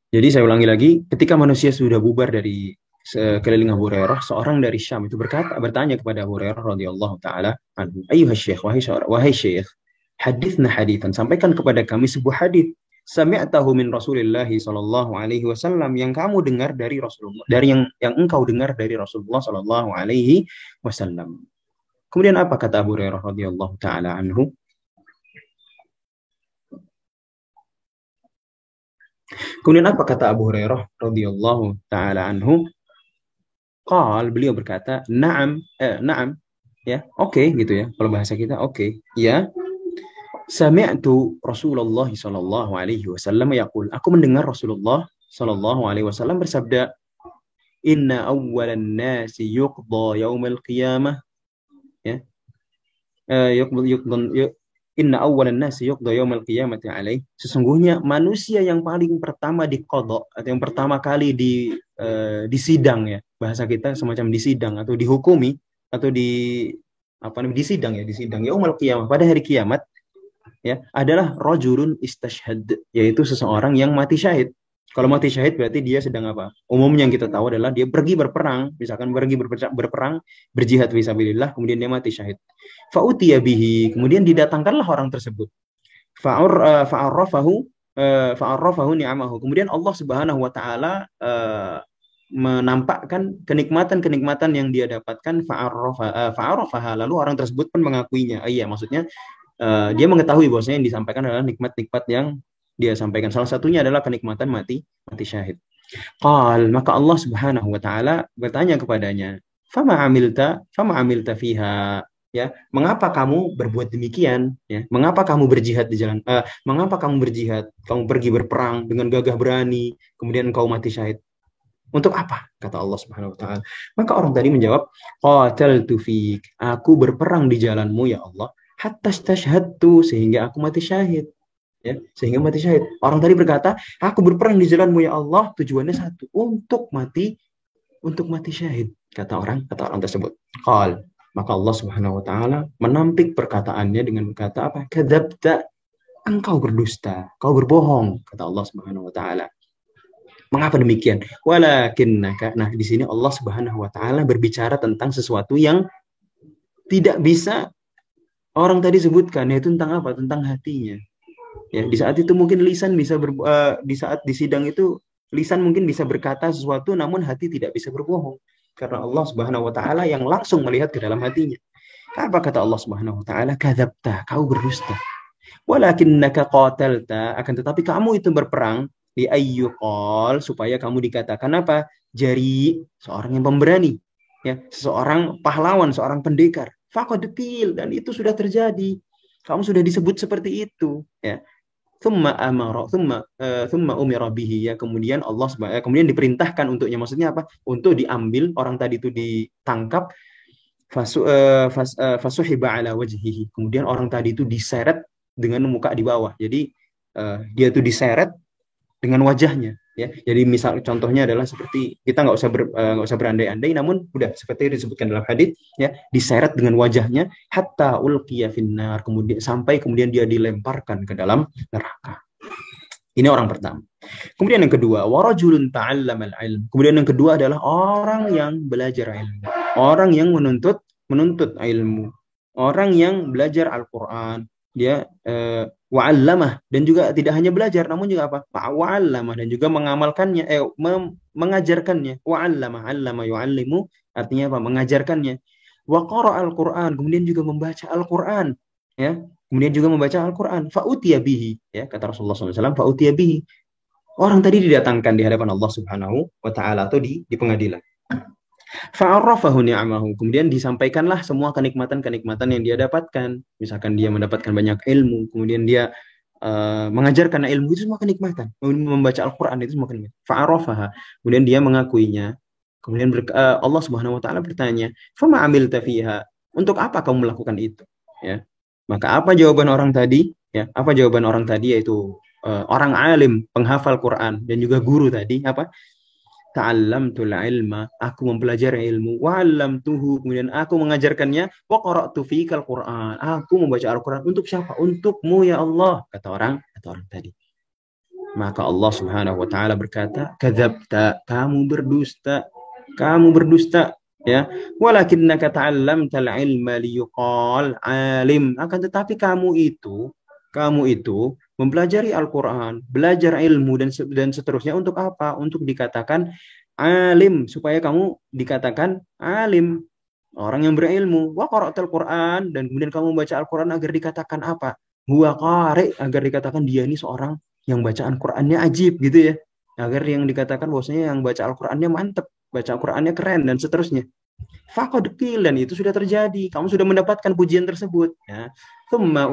jadi saya ulangi lagi, ketika manusia sudah bubar dari sekeliling Abu Hurairah, seorang dari Syam itu bertanya kepada Abu Hurairah radhiyallahu taala anhu, ayyuhas syekh, wahai syekh, haditsna haditsan, sampaikan kepada kami sebuah hadits. sami'tahu min Rasulillah sallallahu alaihi wasallam, yang kamu dengar dari Rasulullah, dari yang engkau dengar dari Rasulullah sallallahu alaihi wasallam. Kemudian apa kata Abu Hurairah radhiyallahu taala anhu? Kemudian apa kata Abu Hurairah radhiyallahu taala anhu? Beliau berkata, "Na'am, na'am." Ya, oke gitu ya. Kalau bahasa kita oke. Ya, sami'tu Rasulullah sallallahu alaihi wasallam yaqul. Aku mendengar Rasulullah sallallahu alaihi wasallam bersabda, "Inna awwalan nasi yuqda yaumal qiyamah." Ya. Inna awwalan nasi yuqda yaumal qiyamati alaih. Sesungguhnya manusia yang paling pertama diqadha, atau yang pertama kali disidang, ya. Bahasa kita semacam disidang atau dihukumi atau apa namanya, disidang, ya, disidang yaumal qiyamah, pada hari kiamat, ya, adalah rajulun istashhad, yaitu seseorang yang mati syahid. Kalau mati syahid berarti dia sedang apa? Umumnya yang kita tahu adalah dia pergi berperang, misalkan pergi berperang, berjihad fisabilillah, kemudian dia mati syahid. Fa'utiya bihi, kemudian didatangkanlah orang tersebut. Fa'arrafahu ni'amahu. Kemudian Allah Subhanahu wa taala menampakkan kenikmatan-kenikmatan yang dia dapatkan. Fa'arrafaha, lalu orang tersebut pun mengakuinya. Iya, maksudnya dia mengetahui bahwasanya yang disampaikan adalah nikmat-nikmat yang dia sampaikan. Salah satunya adalah kenikmatan mati syahid. Maka Allah Subhanahu wa taala bertanya kepadanya, "Fama amilta fiha?" Ya, mengapa kamu berbuat demikian? Ya, mengapa kamu berjihad di jalan? Mengapa kamu berjihad? Kamu pergi berperang dengan gagah berani, kemudian engkau mati syahid. Untuk apa? Kata Allah Subhanahu wa taala. Maka orang tadi menjawab, "Qataltu fik." Aku berperang di jalanmu ya Allah, hatta stashhadtu, sehingga aku mati syahid. Ya, sehingga mati syahid. Orang tadi berkata, "Aku berperang di jalanmu ya Allah, tujuannya satu, untuk mati syahid." Kata orang tersebut. Maka Allah Subhanahu wa taala menampik perkataannya dengan berkata apa? Kadzabta, engkau berdusta, kau berbohong, kata Allah Subhanahu wa taala. Mengapa demikian? Walakinnaka. Nah, di sini Allah Subhanahu wa taala berbicara tentang sesuatu yang tidak bisa orang tadi sebutkan, yaitu tentang apa? Tentang hatinya. Ya, di saat itu mungkin lisan bisa di saat di sidang itu lisan mungkin bisa berkata sesuatu, namun hati tidak bisa berbohong. Karena Allah Subhanahu wa taala yang langsung melihat ke dalam hatinya. Apa kata Allah Subhanahu wa taala? Kadzabta, kau berdusta. Walakinnaka qatalta, akan tetapi kamu itu berperang di ayyuqal, supaya kamu dikatakan apa? Jari, seorang yang pemberani, ya, seorang pahlawan, seorang pendekar. Faqad qil, dan itu sudah terjadi. Kamu sudah disebut seperti itu, ya. Thumma umira bihi, ya, kemudian kemudian diperintahkan untuknya, maksudnya apa? Untuk diambil orang tadi itu, ditangkap, fasuhiba ala wajhihi, kemudian orang tadi itu diseret dengan muka di bawah. Jadi dia itu diseret dengan wajahnya, ya. Jadi misal contohnya adalah seperti kita nggak usah berandai-andai, namun udah seperti disebutkan dalam hadits, ya, diseret dengan wajahnya hatta ulqiya finnar, sampai kemudian dia dilemparkan ke dalam neraka. Ini orang pertama. Kemudian yang kedua, warajulun ta'allamal ilm. Kemudian yang kedua adalah orang yang belajar ilmu, orang yang menuntut ilmu, orang yang belajar Al-Qur'an. Dia wa'allamah, dan juga tidak hanya belajar, namun juga apa? Wa'allamah, dan juga mengamalkannya, mengajarkannya. Wa'allamah, 'allama yu'allimu, artinya apa? Mengajarkannya. Wa qara'al Qur'an, kemudian juga membaca Al-Qur'an, ya. Kemudian juga membaca Al-Qur'an. Fa'utiya bihi, ya, kata Rasulullah SAW, fa'utiya bihi. Orang tadi didatangkan di hadapan Allah Subhanahu wa taala, atau di pengadilan. Fa'arrafahu ni'amahu, kemudian disampaikanlah semua kenikmatan-kenikmatan yang dia dapatkan. Misalkan dia mendapatkan banyak ilmu, kemudian dia mengajarkan ilmu, itu semua kenikmatan. Membaca Al-Qur'an itu semua kenikmatan. Fa'arrafaha, kemudian dia mengakuinya. Kemudian Allah Subhanahu wa taala bertanya, "Fama amilta fiha?" Untuk apa kamu melakukan itu? Ya. Maka apa jawaban orang tadi? Ya, apa jawaban orang tadi, yaitu orang alim, penghafal Quran dan juga guru tadi, apa? Ta'allamtul ilma, aku mempelajari ilmu, wa 'allamtuhu, kemudian aku mengajarkannya, wa qara'tu fikal Qur'an, aku membaca Al-Qur'an. Untuk siapa? Untukmu ya Allah, kata orang tadi. Maka Allah Subhanahu wa taala berkata, kadzabta, kamu berdusta, ya. Walakinnaka ta'allamtal ilma liyuqal alim, akan tetapi kamu itu mempelajari Al-Quran, belajar ilmu dan seterusnya untuk apa? Untuk dikatakan alim, supaya kamu dikatakan alim, orang yang berilmu. Wa qara'atul Quran, dan kemudian kamu baca Al-Quran agar dikatakan apa? Huwa qari, agar dikatakan dia ini seorang yang bacaan Qurannya ajib gitu ya. Agar yang dikatakan bahwasanya yang baca Al-Qurannya mantep, baca Al-Qurannya keren dan seterusnya. Faqad qil, dan itu sudah terjadi. Kamu sudah mendapatkan pujian tersebut. Ya. Thumma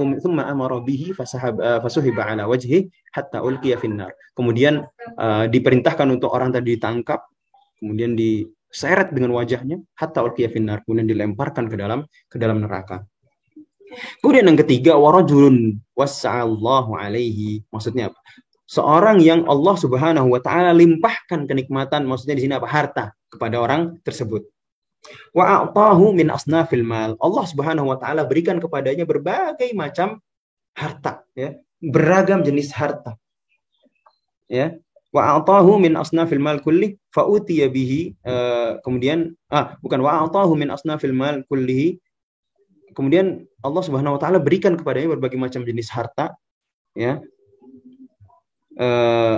amara bihi fasuhiba ala wajhi hatta ulqiya finnar. Kemudian diperintahkan untuk orang tadi ditangkap, kemudian diseret dengan wajahnya hatta ulqiya finnar, kemudian dilemparkan ke dalam neraka. Kemudian yang ketiga, warajulun wassa'allahu alaihi. Maksudnya apa? Seorang yang Allah Subhanahu wa taala limpahkan kenikmatan, maksudnya di sini apa? Harta kepada orang tersebut. Wa a'tahu min asnafil mal. Allah Subhanahu wa taala berikan kepadanya berbagai macam harta, ya. Beragam jenis harta. Ya. Wa a'tahu min asnafil mal kulli fa utiya bihi, kemudian bukan wa a'tahu min asnafil mal kullihi. Kemudian Allah Subhanahu wa taala berikan kepadanya berbagai macam jenis harta, ya.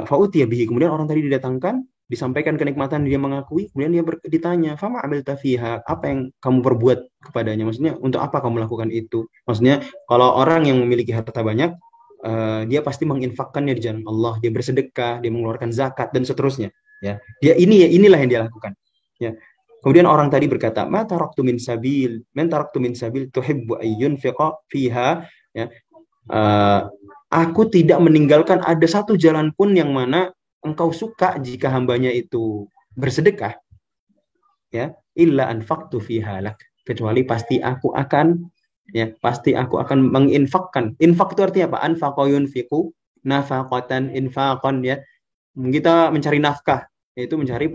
Fa utiya bihi, kemudian orang tadi didatangkan, disampaikan kenikmatan, dia mengakui, kemudian dia ditanya, fama amilta fiha, apa yang kamu perbuat kepadanya? Maksudnya untuk apa kamu lakukan itu? Maksudnya kalau orang yang memiliki harta banyak, dia pasti menginfakkannya di jalan Allah, dia bersedekah, dia mengeluarkan zakat dan seterusnya, ya. Inilah yang dia lakukan, ya. Kemudian orang tadi berkata, man taraktu min sabil tuhibbu ayyun fiha, ya. Aku tidak meninggalkan ada satu jalan pun yang mana engkau suka jika hambanya itu bersedekah, ya, illa anfaqtu fiha lak, kecuali pasti aku akan menginfakkan. Infak itu artinya apa? Anfaqa yunfiqu nafaqatan infaqan, ya. Kita mencari nafkah, yaitu mencari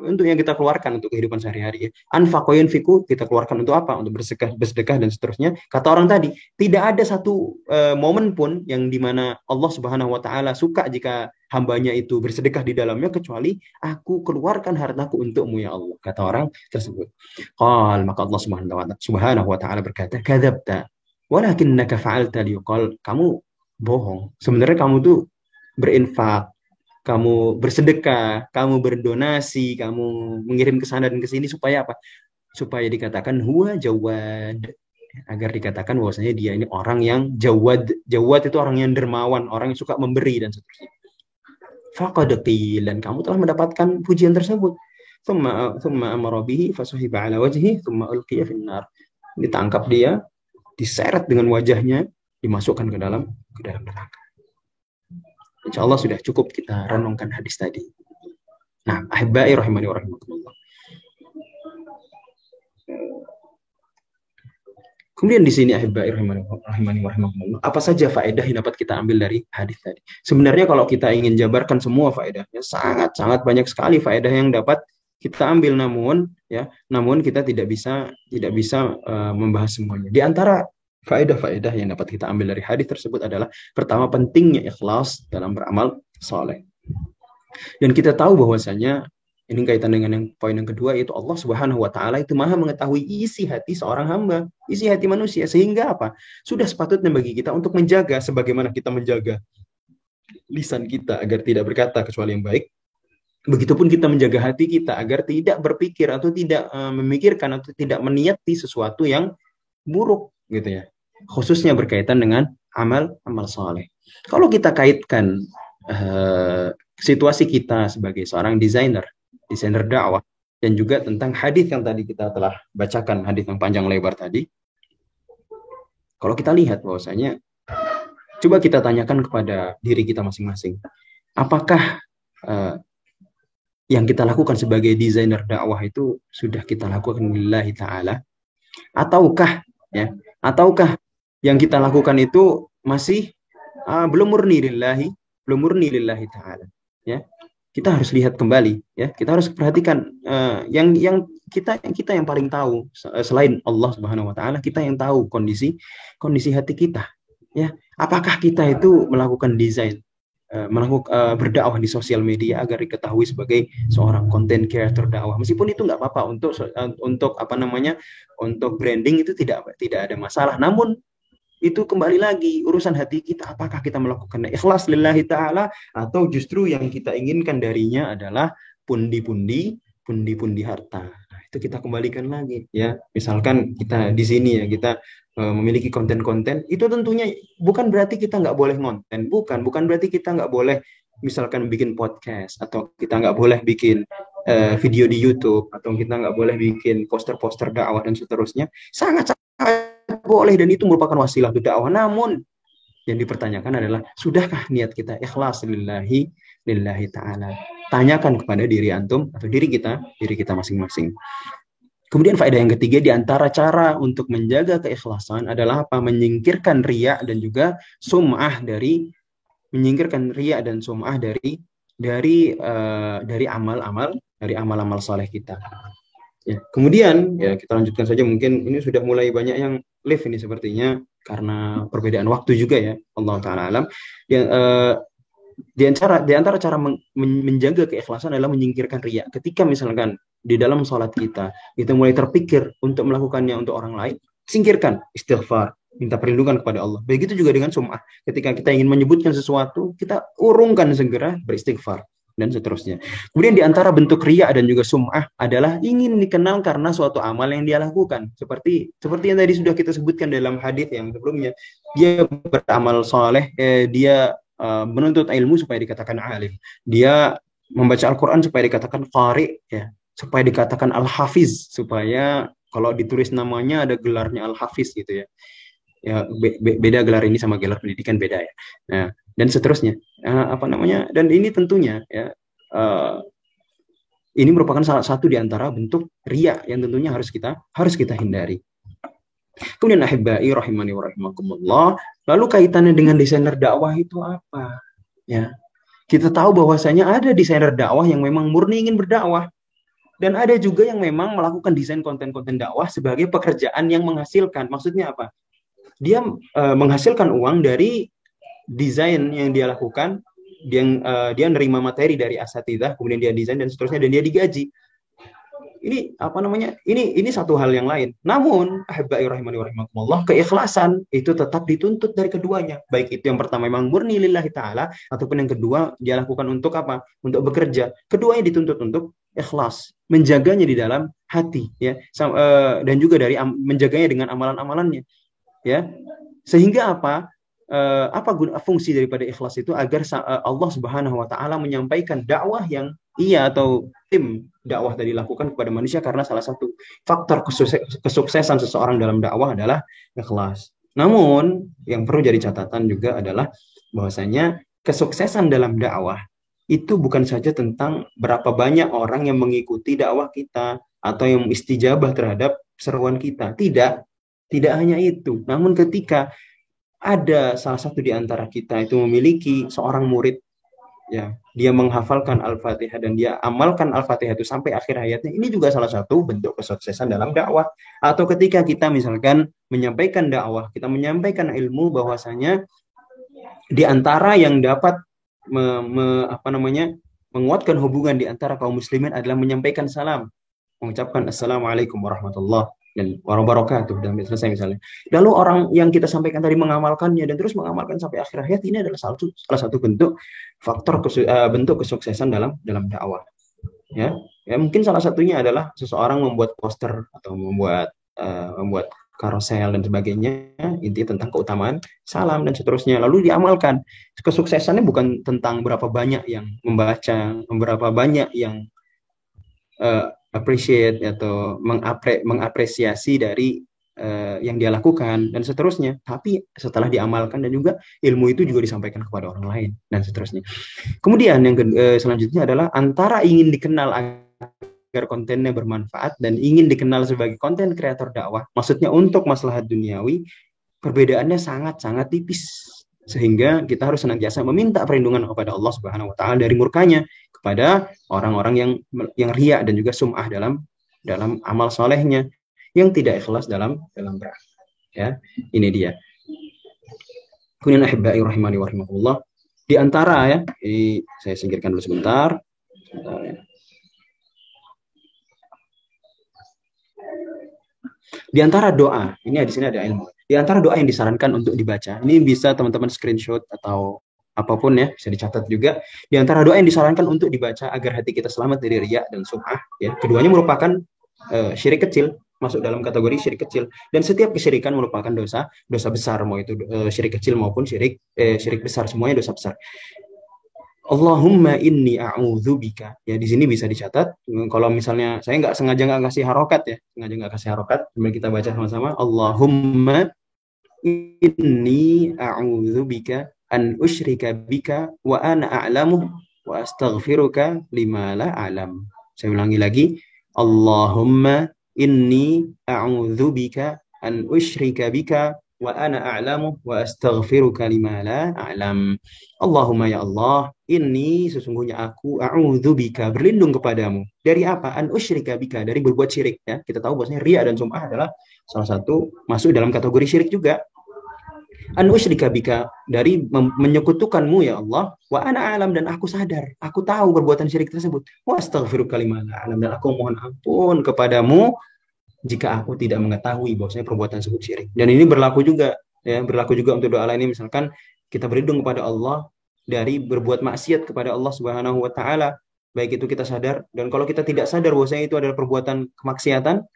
untuk yang kita keluarkan untuk kehidupan sehari-hari, ya. Anfaqa yunfiqu, kita keluarkan untuk apa? Untuk bersedekah dan seterusnya. Kata orang tadi, tidak ada satu momen pun yang dimana Allah Subhanahu wa taala suka jika hambanya itu bersedekah di dalamnya, kecuali aku keluarkan hartaku untukmu, ya Allah, kata orang tersebut. Maka Allah Subhanahu wa taala berkata, kadzabta walakinnaka fa'alta liqal, kamu bohong. Sebenarnya kamu tuh berinfak, kamu bersedekah, kamu berdonasi, kamu mengirim ke sana dan ke sini supaya apa? Supaya dikatakan huwa jawad, agar dikatakan bahwasanya dia ini orang yang jawad. Jawad itu orang yang dermawan, orang yang suka memberi dan seterusnya. Faqad qil, dan kamu telah mendapatkan pujian tersebut. Thumma amara bihi fasuhiba ala wajhi thumma ulqiya finnar. Ditangkap dia, diseret dengan wajahnya, dimasukkan ke dalam neraka. Insya Allah sudah cukup kita renungkan hadis tadi. Nah, ahibbai rahimani wa rahimakumullah. Kemudian di sini ahibbai rahimani wa rahimakumullah, apa saja faedah yang dapat kita ambil dari hadis tadi? Sebenarnya kalau kita ingin jabarkan semua faedahnya, sangat banyak sekali faedah yang dapat kita ambil, namun kita tidak bisa membahas semuanya. Di antara faedah-faedah yang dapat kita ambil dari hadis tersebut adalah, pertama, pentingnya ikhlas dalam beramal soleh. Dan kita tahu bahwasanya ini kaitan dengan yang poin yang kedua, yaitu Allah Subhanahu wa taala itu Maha mengetahui isi hati seorang hamba, isi hati manusia, sehingga apa? Sudah sepatutnya bagi kita untuk menjaga, sebagaimana kita menjaga lisan kita agar tidak berkata kecuali yang baik, begitupun kita menjaga hati kita agar tidak berpikir atau tidak memikirkan atau tidak meniati sesuatu yang buruk, gitu ya. Khususnya berkaitan dengan amal saleh. Kalau kita kaitkan situasi kita sebagai seorang desainer dakwah, dan juga tentang hadis yang tadi kita telah bacakan, hadis yang panjang lebar tadi, kalau kita lihat bahwasanya, coba kita tanyakan kepada diri kita masing-masing, apakah yang kita lakukan sebagai desainer dakwah itu sudah kita lakukan lillahi ta'ala, ataukah yang kita lakukan itu masih belum murni lillahi ta'ala, ya. Kita harus lihat kembali, ya. Kita harus perhatikan yang kita yang paling tahu selain Allah Subhanahu wa taala, kita yang tahu kondisi hati kita, ya. Apakah kita itu melakukan desain, berdakwah di sosial media agar diketahui sebagai seorang content creator dakwah, meskipun itu nggak apa-apa untuk branding, itu tidak ada masalah. Namun Itu kembali lagi urusan hati kita, apakah kita melakukan ikhlas lillahi ta'ala atau justru yang kita inginkan darinya adalah pundi-pundi harta. Nah, itu kita kembalikan lagi ya. Misalkan kita di sini ya, kita memiliki konten-konten, itu tentunya bukan berarti kita nggak boleh ngonten, bukan berarti kita nggak boleh misalkan bikin podcast, atau kita nggak boleh bikin video di YouTube, atau kita nggak boleh bikin poster-poster dakwah dan seterusnya. Sangat boleh, dan itu merupakan wasilah untuk dakwah. Namun yang dipertanyakan adalah, sudahkah niat kita ikhlas lillahi ta'ala? Tanyakan kepada diri antum atau diri kita masing-masing. Kemudian faedah yang ketiga, di antara cara untuk menjaga keikhlasan adalah apa? Menyingkirkan riya dan juga sum'ah dari amal-amal saleh kita. Ya, kemudian ya kita lanjutkan saja, mungkin ini sudah mulai banyak yang live ini sepertinya karena perbedaan waktu juga ya. Allah taala alam. Yang di antara cara menjaga keikhlasan adalah menyingkirkan riya. Ketika misalkan di dalam sholat kita mulai terpikir untuk melakukannya untuk orang lain, singkirkan, istighfar, minta perlindungan kepada Allah. Begitu juga dengan sum'ah. Ketika kita ingin menyebutkan sesuatu, kita urungkan segera beristighfar dan seterusnya. Kemudian di antara bentuk riya dan juga sum'ah adalah ingin dikenal karena suatu amal yang dia lakukan. Seperti yang tadi sudah kita sebutkan dalam hadis yang sebelumnya. Dia beramal soleh, dia menuntut ilmu supaya dikatakan alim. Dia membaca Al-Quran supaya dikatakan qari, ya, supaya dikatakan al-hafiz, supaya kalau ditulis namanya ada gelarnya al-hafiz gitu ya. Ya, beda gelar ini sama gelar pendidikan, beda ya. Nah, dan seterusnya. Dan ini tentunya ya, ini merupakan salah satu di antara bentuk riya yang tentunya harus kita hindari. Kemudian ahibbai rahimani wa rahimakumullah, lalu kaitannya dengan desainer dakwah itu apa? Ya. Kita tahu bahwasanya ada desainer dakwah yang memang murni ingin berdakwah, dan ada juga yang memang melakukan desain konten-konten dakwah sebagai pekerjaan yang menghasilkan. Maksudnya apa? Dia menghasilkan uang dari desain yang dia lakukan, dia nerima materi dari asatidzah, kemudian dia desain dan seterusnya, dan dia digaji. Ini Ini satu hal yang lain. Namun, ahibbai rahimani wa rahimakumullah, keikhlasan itu tetap dituntut dari keduanya. Baik itu yang pertama memang murni lillahi ta'ala, ataupun yang kedua dia lakukan untuk apa? Untuk bekerja. Keduanya dituntut untuk ikhlas, menjaganya di dalam hati, ya, dan juga dari menjaganya dengan amalan-amalannya, ya, sehingga apa fungsi daripada ikhlas itu? Agar Allah Subhanahu wa taala menyampaikan dakwah yang atau tim dakwah tadi lakukan kepada manusia, karena salah satu faktor kesuksesan seseorang dalam dakwah adalah ikhlas. Namun yang perlu jadi catatan juga adalah bahwasanya kesuksesan dalam dakwah itu bukan saja tentang berapa banyak orang yang mengikuti dakwah kita atau yang istijabah terhadap seruan kita. Tidak hanya itu. Namun ketika ada salah satu di antara kita itu memiliki seorang murid, ya, dia menghafalkan Al-Fatihah dan dia amalkan Al-Fatihah itu sampai akhir hayatnya, ini juga salah satu bentuk kesuksesan dalam dakwah. Atau ketika kita misalkan menyampaikan dakwah, kita menyampaikan ilmu, bahwasanya di antara yang dapat menguatkan hubungan di antara kaum muslimin adalah menyampaikan salam, mengucapkan assalamualaikum warahmatullahi dan wabarakatuh, dan selesai misalnya. Lalu orang yang kita sampaikan tadi mengamalkannya dan terus mengamalkan sampai akhir hayat, ini adalah salah satu bentuk bentuk kesuksesan dalam dakwah. Ya, mungkin salah satunya adalah seseorang membuat poster atau membuat karosel dan sebagainya, intinya tentang keutamaan salam dan seterusnya, lalu diamalkan. Kesuksesannya bukan tentang berapa banyak yang membaca, berapa banyak yang appreciate atau mengapresiasi dari yang dia lakukan dan seterusnya, tapi setelah diamalkan dan juga ilmu itu juga disampaikan kepada orang lain dan seterusnya. Kemudian yang selanjutnya adalah antara ingin dikenal agar kontennya bermanfaat dan ingin dikenal sebagai konten kreator dakwah, maksudnya untuk maslahat duniawi, perbedaannya sangat-sangat tipis, sehingga kita harus senantiasa meminta perlindungan kepada Allah Subhanahu wa taala dari murkanya kepada orang-orang yang riya dan juga sum'ah dalam amal solehnya, yang tidak ikhlas dalam beramal. Ya, ini dia. Kemudian ahibbai rahimani wa rahimakumullah, di antara ya, ini saya singkirkan dulu sebentar ya. Di antara doa, ini di sini ada ilmu. Di antara doa yang disarankan untuk dibaca, ini bisa teman-teman screenshot atau apapun ya, bisa dicatat juga. Di antara doa yang disarankan untuk dibaca agar hati kita selamat dari riya dan sum'ah, ya. Keduanya merupakan syirik kecil, masuk dalam kategori syirik kecil. Dan setiap kesyirikan merupakan dosa besar, mau itu syirik kecil maupun syirik besar, semuanya dosa besar. Allahumma inni a'udzubika. Ya, di sini bisa dicatat. Kalau misalnya saya nggak kasih harokat ya, sengaja nggak kasih harokat. Kemudian kita baca sama-sama. Allahumma inni a'udzubika an usyrika bika wa ana a'lamu wa astaghfiruka lima la a'lam. Saya ulangi lagi. Allahumma inni a'udzubika an usyrika bika wa ana a'lamu wa astaghfiruka lima la a'lam. Allahumma ya Allah, ini sesungguhnya aku a'udzubika berlindung kepadamu. Dari apa? An usyrika bika, dari berbuat syirik ya. Kita tahu bahwasanya riya dan sum'ah adalah salah satu masuk dalam kategori syirik juga. An usyrika bika, dari menyekutukanmu ya Allah, wa ana alam, dan aku sadar, aku tahu perbuatan syirik tersebut. Wa astaghfiruka lima la a'lam, dan aku mohon ampun kepadamu jika aku tidak mengetahui bahwasanya perbuatan tersebut syirik. Dan ini berlaku juga ya, berlaku juga untuk doa lainnya, misalkan kita berlindung kepada Allah dari berbuat maksiat kepada Allah Subhanahu wa taala, baik itu kita sadar, dan kalau kita tidak sadar bahwasanya itu adalah perbuatan kemaksiatan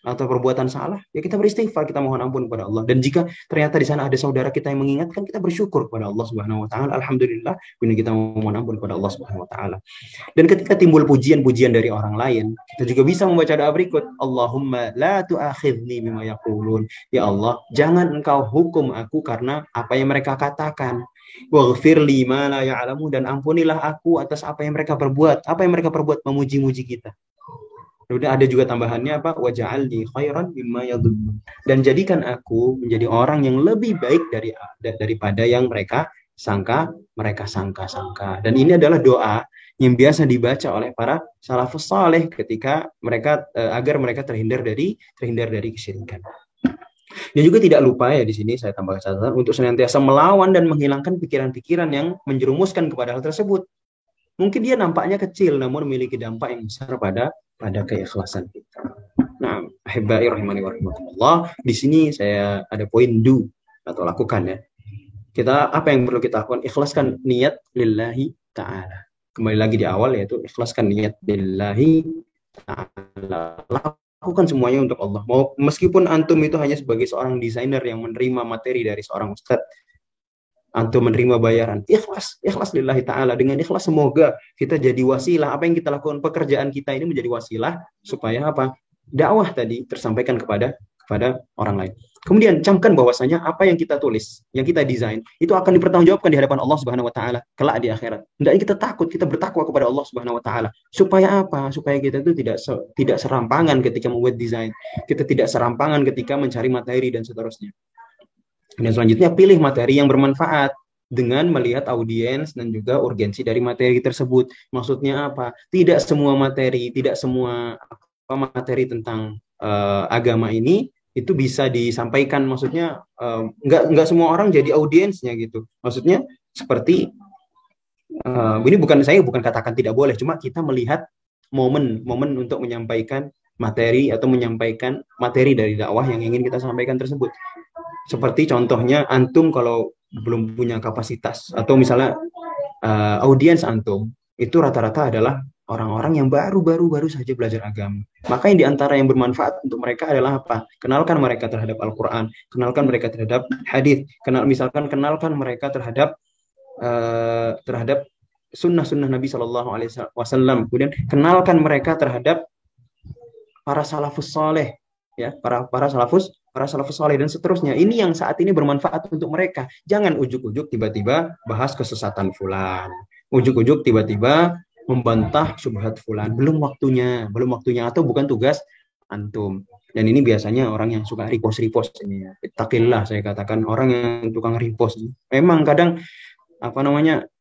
atau perbuatan salah, ya kita beristighfar, kita mohon ampun kepada Allah. Dan jika ternyata di sana ada saudara kita yang mengingatkan, kita bersyukur kepada Allah Subhanahu wa taala. Alhamdulillah, kemudian kita mohon ampun kepada Allah Subhanahu wa taala. Dan ketika timbul pujian-pujian dari orang lain, kita juga bisa membaca doa berikut. Allahumma la tu'akhidni bima yaqulun. Ya Allah, jangan engkau hukum aku karena apa yang mereka katakan. Waghfir li ma la ya'lamu, dan ampunilah aku atas apa yang mereka perbuat. Apa yang mereka perbuat? Memuji-muji kita. Kemudian ada juga tambahannya apa? Waj'alni khairan mimma yadhunnun. Dan jadikan aku menjadi orang yang lebih baik daripada yang mereka sangka-sangka. Dan ini adalah doa yang biasa dibaca oleh para salafus saleh ketika mereka agar mereka terhindar dari kesyirikan. Dan juga tidak lupa ya, di sini saya tambahkan catatan untuk senantiasa melawan dan menghilangkan pikiran-pikiran yang menjerumuskan kepada hal tersebut. Mungkin dia nampaknya kecil, namun memiliki dampak yang besar pada keikhlasan kita. Nah, ahibbai rahimani wa rahimakumullah, di sini saya ada poin do atau lakukan ya. Kita apa yang perlu kita lakukan? Ikhlaskan niat lillahi ta'ala. Kembali lagi di awal, yaitu ikhlaskan niat lillahi ta'ala. Lakukan semuanya untuk Allah. Meskipun antum itu hanya sebagai seorang desainer yang menerima materi dari seorang ustadz, antum menerima bayaran, ikhlas lillahi ta'ala. Dengan ikhlas semoga kita jadi wasilah, apa yang kita lakukan, pekerjaan kita ini menjadi wasilah supaya apa? Dakwah tadi tersampaikan kepada orang lain. Kemudian camkan bahwasanya apa yang kita tulis, yang kita desain, itu akan dipertanggungjawabkan di hadapan Allah Subhanahu wa taala kelak di akhirat. Hendaknya kita takut, kita bertakwa kepada Allah Subhanahu wa taala. Supaya apa? Supaya kita itu tidak serampangan ketika membuat desain. Kita tidak serampangan ketika mencari materi dan seterusnya. Dan selanjutnya pilih materi yang bermanfaat dengan melihat audiens dan juga urgensi dari materi tersebut. Maksudnya apa? Tidak semua materi tentang agama ini itu bisa disampaikan. Maksudnya nggak semua orang jadi audiensnya gitu. Maksudnya seperti ini bukan katakan tidak boleh, cuma kita melihat momen untuk menyampaikan materi atau menyampaikan materi dari dakwah yang ingin kita sampaikan tersebut. Seperti contohnya antum kalau belum punya kapasitas atau misalnya audiens antum itu rata-rata adalah orang-orang yang baru saja belajar agama. Maka yang diantara yang bermanfaat untuk mereka adalah apa? Kenalkan mereka terhadap Al-Quran, kenalkan mereka terhadap hadis, kenalkan mereka terhadap sunnah Nabi Shallallahu Alaihi Wasallam. Kemudian kenalkan mereka terhadap para salafus saleh, ya, para salafus saleh dan seterusnya. Ini yang saat ini bermanfaat untuk mereka. Jangan ujuk-ujuk tiba-tiba bahas kesesatan fulan, ujuk-ujuk tiba-tiba membantah syubhat fulan. Belum waktunya atau bukan tugas antum. Dan ini biasanya orang yang suka repost ini ya. Ittaqillah, saya katakan, orang yang tukang repost. Memang kadang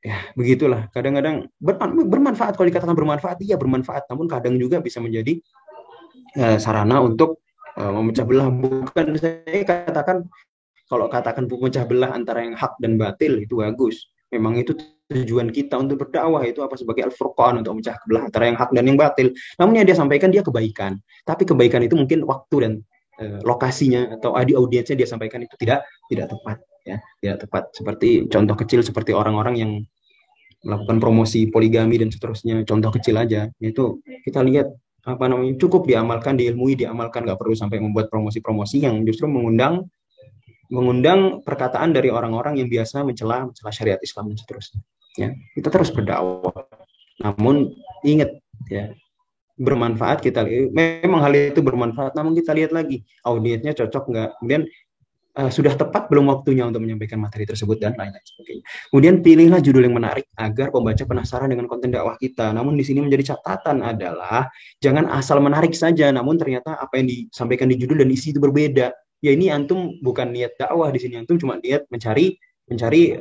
ya begitulah. Kadang-kadang bermanfaat, kalau dikatakan bermanfaat, iya bermanfaat, namun kadang juga bisa menjadi sarana untuk memecah belah. Bukan saya katakan, kalau katakan memecah belah antara yang hak dan batil itu bagus. Memang itu tujuan kita untuk berdakwah, itu apa, sebagai al-furqan, untuk memecah belah antara yang hak dan yang batil. Namun yang dia sampaikan dia kebaikan. Tapi kebaikan itu mungkin waktu lokasinya atau audiensnya dia sampaikan itu tidak tepat, ya, tidak tepat. Seperti contoh kecil seperti orang-orang yang melakukan promosi poligami dan seterusnya, contoh kecil aja itu kita lihat apa namanya, cukup diamalkan, diilmui, diamalkan, nggak perlu sampai membuat promosi-promosi yang justru mengundang mengundang perkataan dari orang-orang yang biasa mencela mencela syariat Islam dan seterusnya, ya. Kita terus berdakwah, namun ingat, ya, bermanfaat. Kita memang hal itu bermanfaat, namun kita lihat lagi audiensnya cocok nggak, kemudian sudah tepat belum waktunya untuk menyampaikan materi tersebut dan lain-lain sebagainya. Kemudian pilihlah judul yang menarik agar pembaca penasaran dengan konten dakwah kita. Namun di sini menjadi catatan adalah jangan asal menarik saja, namun ternyata apa yang disampaikan di judul dan isi itu berbeda. Ya ini antum bukan niat dakwah di sini, antum cuma niat mencari mencari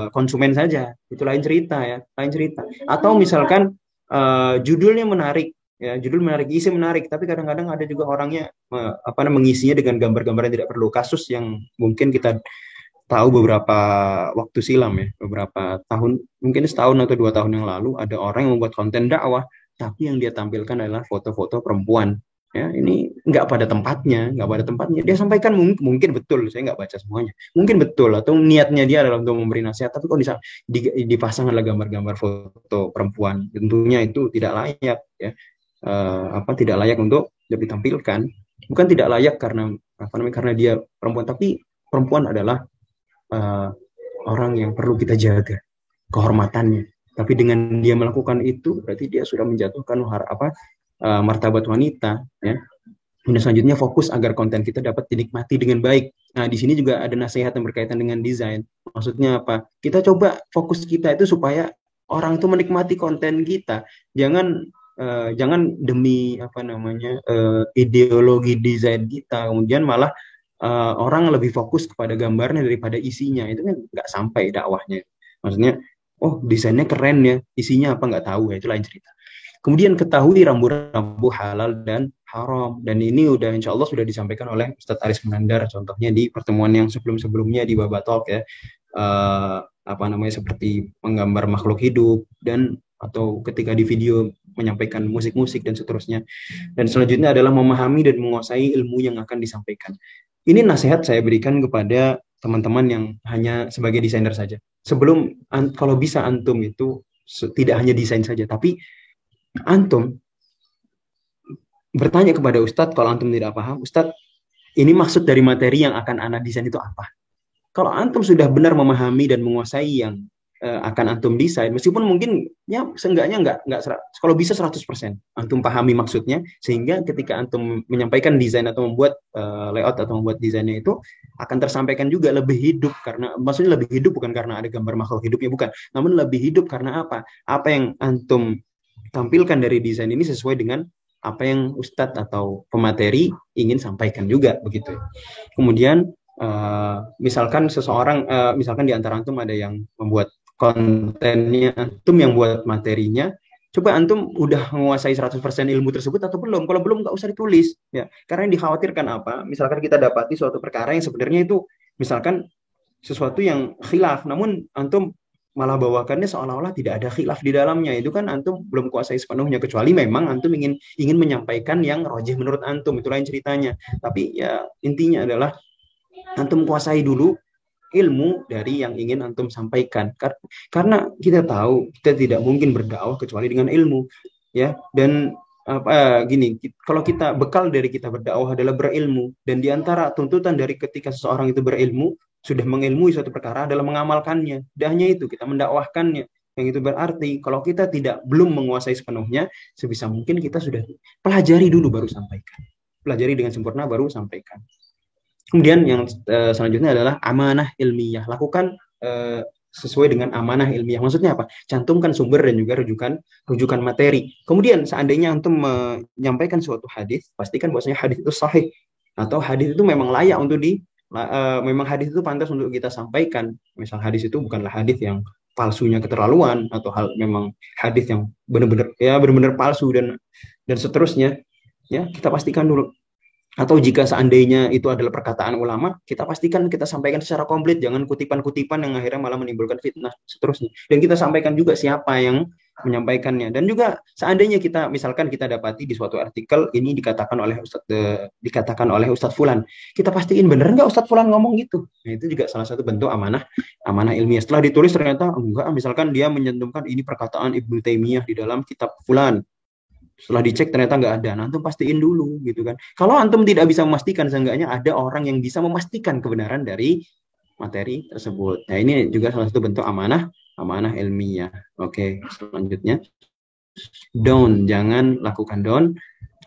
konsumen saja. Itu lain cerita, ya, lain cerita. Atau misalkan judulnya menarik, ya, judul menarik, isi menarik, tapi kadang-kadang ada juga orangnya mengisinya dengan gambar-gambar yang tidak perlu. Kasus yang mungkin kita tahu beberapa waktu silam, ya, beberapa tahun, mungkin setahun atau 2 tahun yang lalu, ada orang yang membuat konten dakwah, tapi yang dia tampilkan adalah foto-foto perempuan. Ya, ini nggak pada tempatnya, nggak pada tempatnya. Dia sampaikan mungkin betul, saya nggak baca semuanya. Mungkin betul atau niatnya dia adalah untuk memberi nasihat, tapi kok dipasang adalah gambar-gambar foto perempuan, tentunya itu tidak layak, ya. Tidak layak untuk ditampilkan. Bukan tidak layak karena karena dia perempuan, tapi perempuan adalah orang yang perlu kita jaga kehormatannya. Tapi dengan dia melakukan itu berarti dia sudah menjatuhkan martabat wanita, ya. Dan selanjutnya fokus agar konten kita dapat dinikmati dengan baik. Nah, di sini juga ada nasihat yang berkaitan dengan desain. Maksudnya apa? Kita coba fokus kita itu supaya orang itu menikmati konten kita. Jangan demi ideologi desain kita kemudian malah orang lebih fokus kepada gambarnya daripada isinya. Itu kan nggak sampai dakwahnya. Maksudnya, oh desainnya keren ya, isinya apa nggak tahu, ya, itu lain cerita. Kemudian ketahui rambu-rambu halal dan haram. Dan ini insya Allah sudah disampaikan oleh Ustadz Aris Munandar, contohnya di pertemuan yang sebelum-sebelumnya di Baba Talk, ya. Seperti menggambar makhluk hidup atau ketika di video menyampaikan musik-musik dan seterusnya. Dan selanjutnya adalah memahami dan menguasai ilmu yang akan disampaikan. Ini nasihat saya berikan kepada teman-teman yang hanya sebagai desainer saja. Kalau bisa antum itu tidak hanya desain saja, tapi antum bertanya kepada Ustadz kalau antum tidak paham, Ustadz, ini maksud dari materi yang akan ana desain itu apa? Kalau antum sudah benar memahami dan menguasai yang akan antum desain, meskipun mungkin ya seenggaknya enggak kalau bisa 100% antum pahami maksudnya, sehingga ketika antum menyampaikan desain atau membuat layout atau membuat desainnya itu akan tersampaikan juga lebih hidup. Karena maksudnya lebih hidup bukan karena ada gambar makhluk hidupnya, bukan, namun lebih hidup karena apa yang antum tampilkan dari desain ini sesuai dengan apa yang Ustadz atau pemateri ingin sampaikan juga, begitu. Kemudian misalkan misalkan di antara antum ada yang membuat kontennya, antum yang buat materinya, coba antum udah menguasai 100% ilmu tersebut atau belum. Kalau belum, nggak usah ditulis, ya. Karena yang dikhawatirkan apa? Misalkan kita dapati suatu perkara yang sebenarnya itu misalkan sesuatu yang khilaf, namun antum malah bawakannya seolah-olah tidak ada khilaf di dalamnya. Itu kan antum belum kuasai sepenuhnya, kecuali memang antum ingin menyampaikan yang rajih menurut antum, itu lain ceritanya. Tapi ya intinya adalah antum kuasai dulu ilmu dari yang ingin antum sampaikan. Karena kita tahu kita tidak mungkin berdakwah kecuali dengan ilmu, ya. Dan gini, kalau kita bekal dari kita berdakwah adalah berilmu, dan diantara tuntutan dari ketika seseorang itu berilmu, sudah mengilmui suatu perkara adalah mengamalkannya. Dan hanya itu kita mendakwahkannya. Yang itu berarti kalau kita belum menguasai sepenuhnya, sebisa mungkin kita sudah pelajari dulu baru sampaikan. Pelajari dengan sempurna baru sampaikan. Kemudian yang selanjutnya adalah amanah ilmiah. Lakukan sesuai dengan amanah ilmiah. Maksudnya apa? Cantumkan sumber dan juga rujukan materi. Kemudian seandainya antum menyampaikan suatu hadis, pastikan bahwasanya hadis itu sahih atau hadis itu memang layak untuk memang hadis itu pantas untuk kita sampaikan. Misal hadis itu bukanlah hadis yang palsunya keterlaluan atau memang hadis yang benar-benar palsu dan seterusnya, ya, kita pastikan dulu. Atau jika seandainya itu adalah perkataan ulama, kita pastikan kita sampaikan secara komplit, jangan kutipan-kutipan yang akhirnya malah menimbulkan fitnah seterusnya. Dan kita sampaikan juga siapa yang menyampaikannya. Dan juga seandainya kita misalkan kita dapati di suatu artikel ini dikatakan oleh Ustadz Fulan, kita pastiin bener nggak Ustadz Fulan ngomong gitu. Nah, itu juga salah satu bentuk amanah amanah ilmiah. Setelah ditulis ternyata enggak, misalkan dia menyentumkan ini perkataan Ibnu Taimiyah di dalam kitab Fulan. Setelah dicek ternyata nggak ada. Nah, antum pastiin dulu gitu kan. Kalau antum tidak bisa memastikan, seenggaknya ada orang yang bisa memastikan kebenaran dari materi tersebut. Nah, ini juga salah satu bentuk amanah amanah ilmiah. Oke, selanjutnya jangan lakukan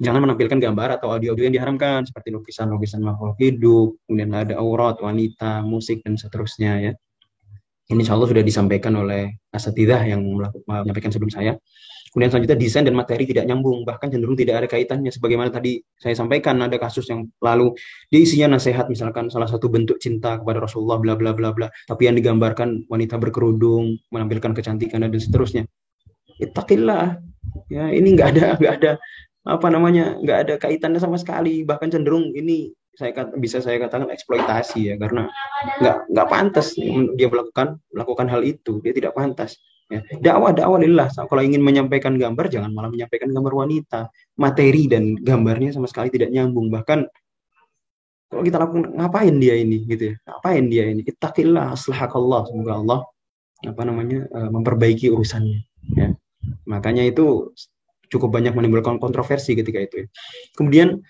jangan menampilkan gambar atau audio-audio yang diharamkan seperti lukisan-lukisan makhluk hidup, kemudian ada aurat, wanita, musik dan seterusnya ya. Ini insya Allah sudah disampaikan oleh asatidzah yang menyampaikan sebelum saya. Kemudian selanjutnya desain dan materi tidak nyambung, bahkan cenderung tidak ada kaitannya. Sebagaimana tadi saya sampaikan, ada kasus yang lalu, di isinya nasihat, misalkan salah satu bentuk cinta kepada Rasulullah, bla bla bla bla, tapi yang digambarkan wanita berkerudung, menampilkan kecantikan dan seterusnya. Ittaqillah, ya ini nggak ada nggak ada kaitannya sama sekali. Bahkan cenderung ini bisa saya katakan eksploitasi ya, karena nggak pantas dia melakukan hal itu, dia tidak pantas. Ya, dakwah lillah. Kalau ingin menyampaikan gambar, jangan malah menyampaikan gambar wanita. Materi dan gambarnya sama sekali tidak nyambung. Bahkan kalau kita lakukan, ngapain dia ini gitu ya? Ngapain dia ini? Ittaqillah aslahakallah. Semoga Allah memperbaiki urusannya. Ya. Makanya itu cukup banyak menimbulkan kontroversi ketika itu. Ya. Kemudian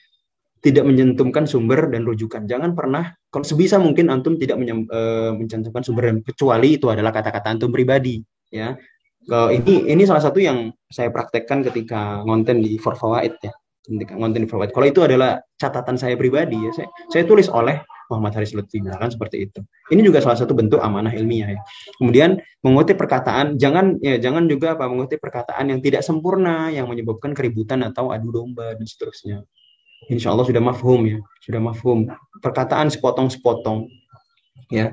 tidak mencantumkan sumber dan rujukan. Jangan pernah, kalau sebisa mungkin antum tidak mencantumkan sumber dan kecuali itu adalah kata-kata antum pribadi. Ya, ini salah satu yang saya praktekkan ketika ngonten di For Fawaid ya. Ketika ngonten di For Fawaid. Kalau itu adalah catatan saya pribadi ya, saya tulis oleh Muhammad Haris Lutfi, kan seperti itu. Ini juga salah satu bentuk amanah ilmiah ya. Kemudian mengutip perkataan, jangan juga mengutip perkataan yang tidak sempurna yang menyebabkan keributan atau adu domba dan seterusnya. Insya Allah sudah mafhum ya, sudah mafhum. Perkataan sepotong-sepotong ya.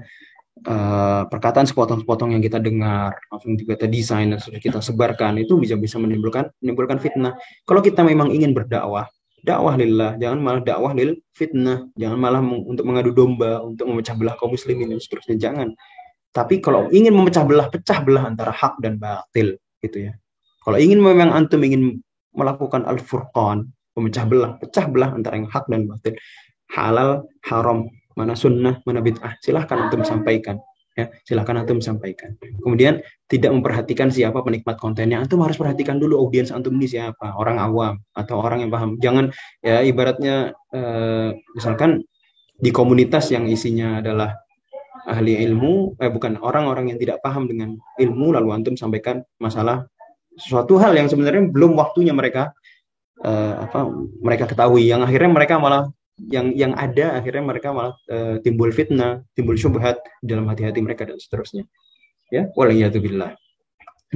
Perkataan sepotong-sepotong yang kita dengar langsung kita desain dan sudah kita sebarkan itu bisa menimbulkan fitnah. Kalau kita memang ingin berdakwah, dakwah lillah, jangan malah dakwah lil fitnah, jangan malah untuk mengadu domba, untuk memecah belah kaum muslimin dan seterusnya, jangan. Tapi kalau ingin pecah belah antara hak dan batil gitu ya. Kalau memang antum ingin melakukan al-furqan, pecah belah antara yang hak dan batil, halal, haram, mana sunnah, mana bid'ah, silahkan antum sampaikan. Ya, silahkan antum sampaikan. Kemudian tidak memperhatikan siapa penikmat kontennya. Antum harus perhatikan dulu audiens antum ini siapa, orang awam atau orang yang paham. Jangan ya ibaratnya misalkan di komunitas yang isinya adalah ahli ilmu, bukan orang-orang yang tidak paham dengan ilmu, lalu antum sampaikan masalah sesuatu hal yang sebenarnya belum waktunya mereka mereka ketahui, yang akhirnya mereka malah akhirnya mereka malah timbul fitnah, timbul syubhat dalam hati-hati mereka dan seterusnya. Ya, waliyadzubillah.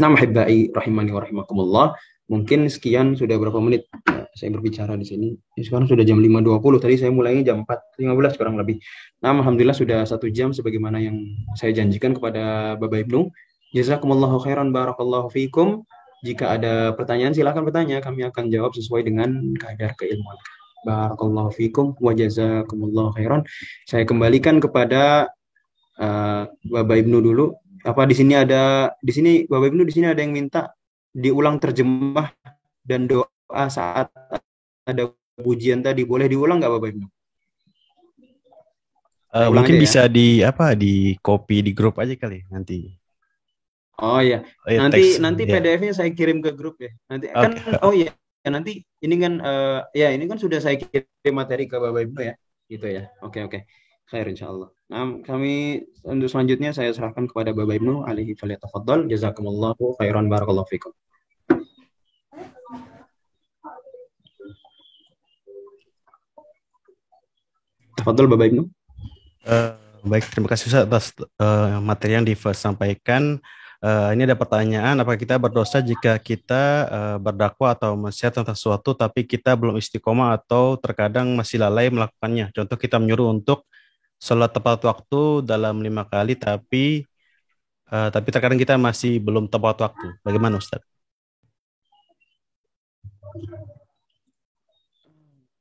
Nah, hibai rahimani wa rahimakumullah. Mungkin sekian, sudah berapa menit saya berbicara di sini. Sekarang sudah jam 5.20. Tadi saya mulainya jam 4.15 kurang lebih. Nah, alhamdulillah sudah 1 jam sebagaimana yang saya janjikan kepada Bapak Ibnu. Jazakumullahu khairan, barakallahu fiikum. Jika ada pertanyaan silakan bertanya, kami akan jawab sesuai dengan kadar keilmuan. Barakallahu fikum wa jazakumullahu khairan. Saya kembalikan kepada Bapak Ibnu dulu. Apa di sini Bapak Ibnu di sini ada yang minta diulang terjemah dan doa saat ada pujian tadi. Boleh diulang nggak Bapak Ibnu? Mungkin bisa ya? di copy di grup aja kali nanti. Oh iya. Nanti PDF-nya saya kirim ke grup ya. Nanti kan nanti ini kan ini kan sudah saya kirim materi ke Bapak Ibu ya, gitu ya. Oke. Khair insyaallah. Nah, kami untuk selanjutnya saya serahkan kepada Bapak Ibnu alaihi falyatafaddal. Jazakumullahu khairan, barakallahu fikum. Tafadhol Bapak Ibnu. Baik, terima kasih Ustaz atas materi yang disampaikan. Ini ada pertanyaan, apakah kita berdosa jika kita berdakwah atau nasihat tentang sesuatu tapi kita belum istiqomah atau terkadang masih lalai melakukannya? Contoh kita menyuruh untuk sholat tepat waktu dalam 5 kali tapi terkadang kita masih belum tepat waktu. Bagaimana Ustaz?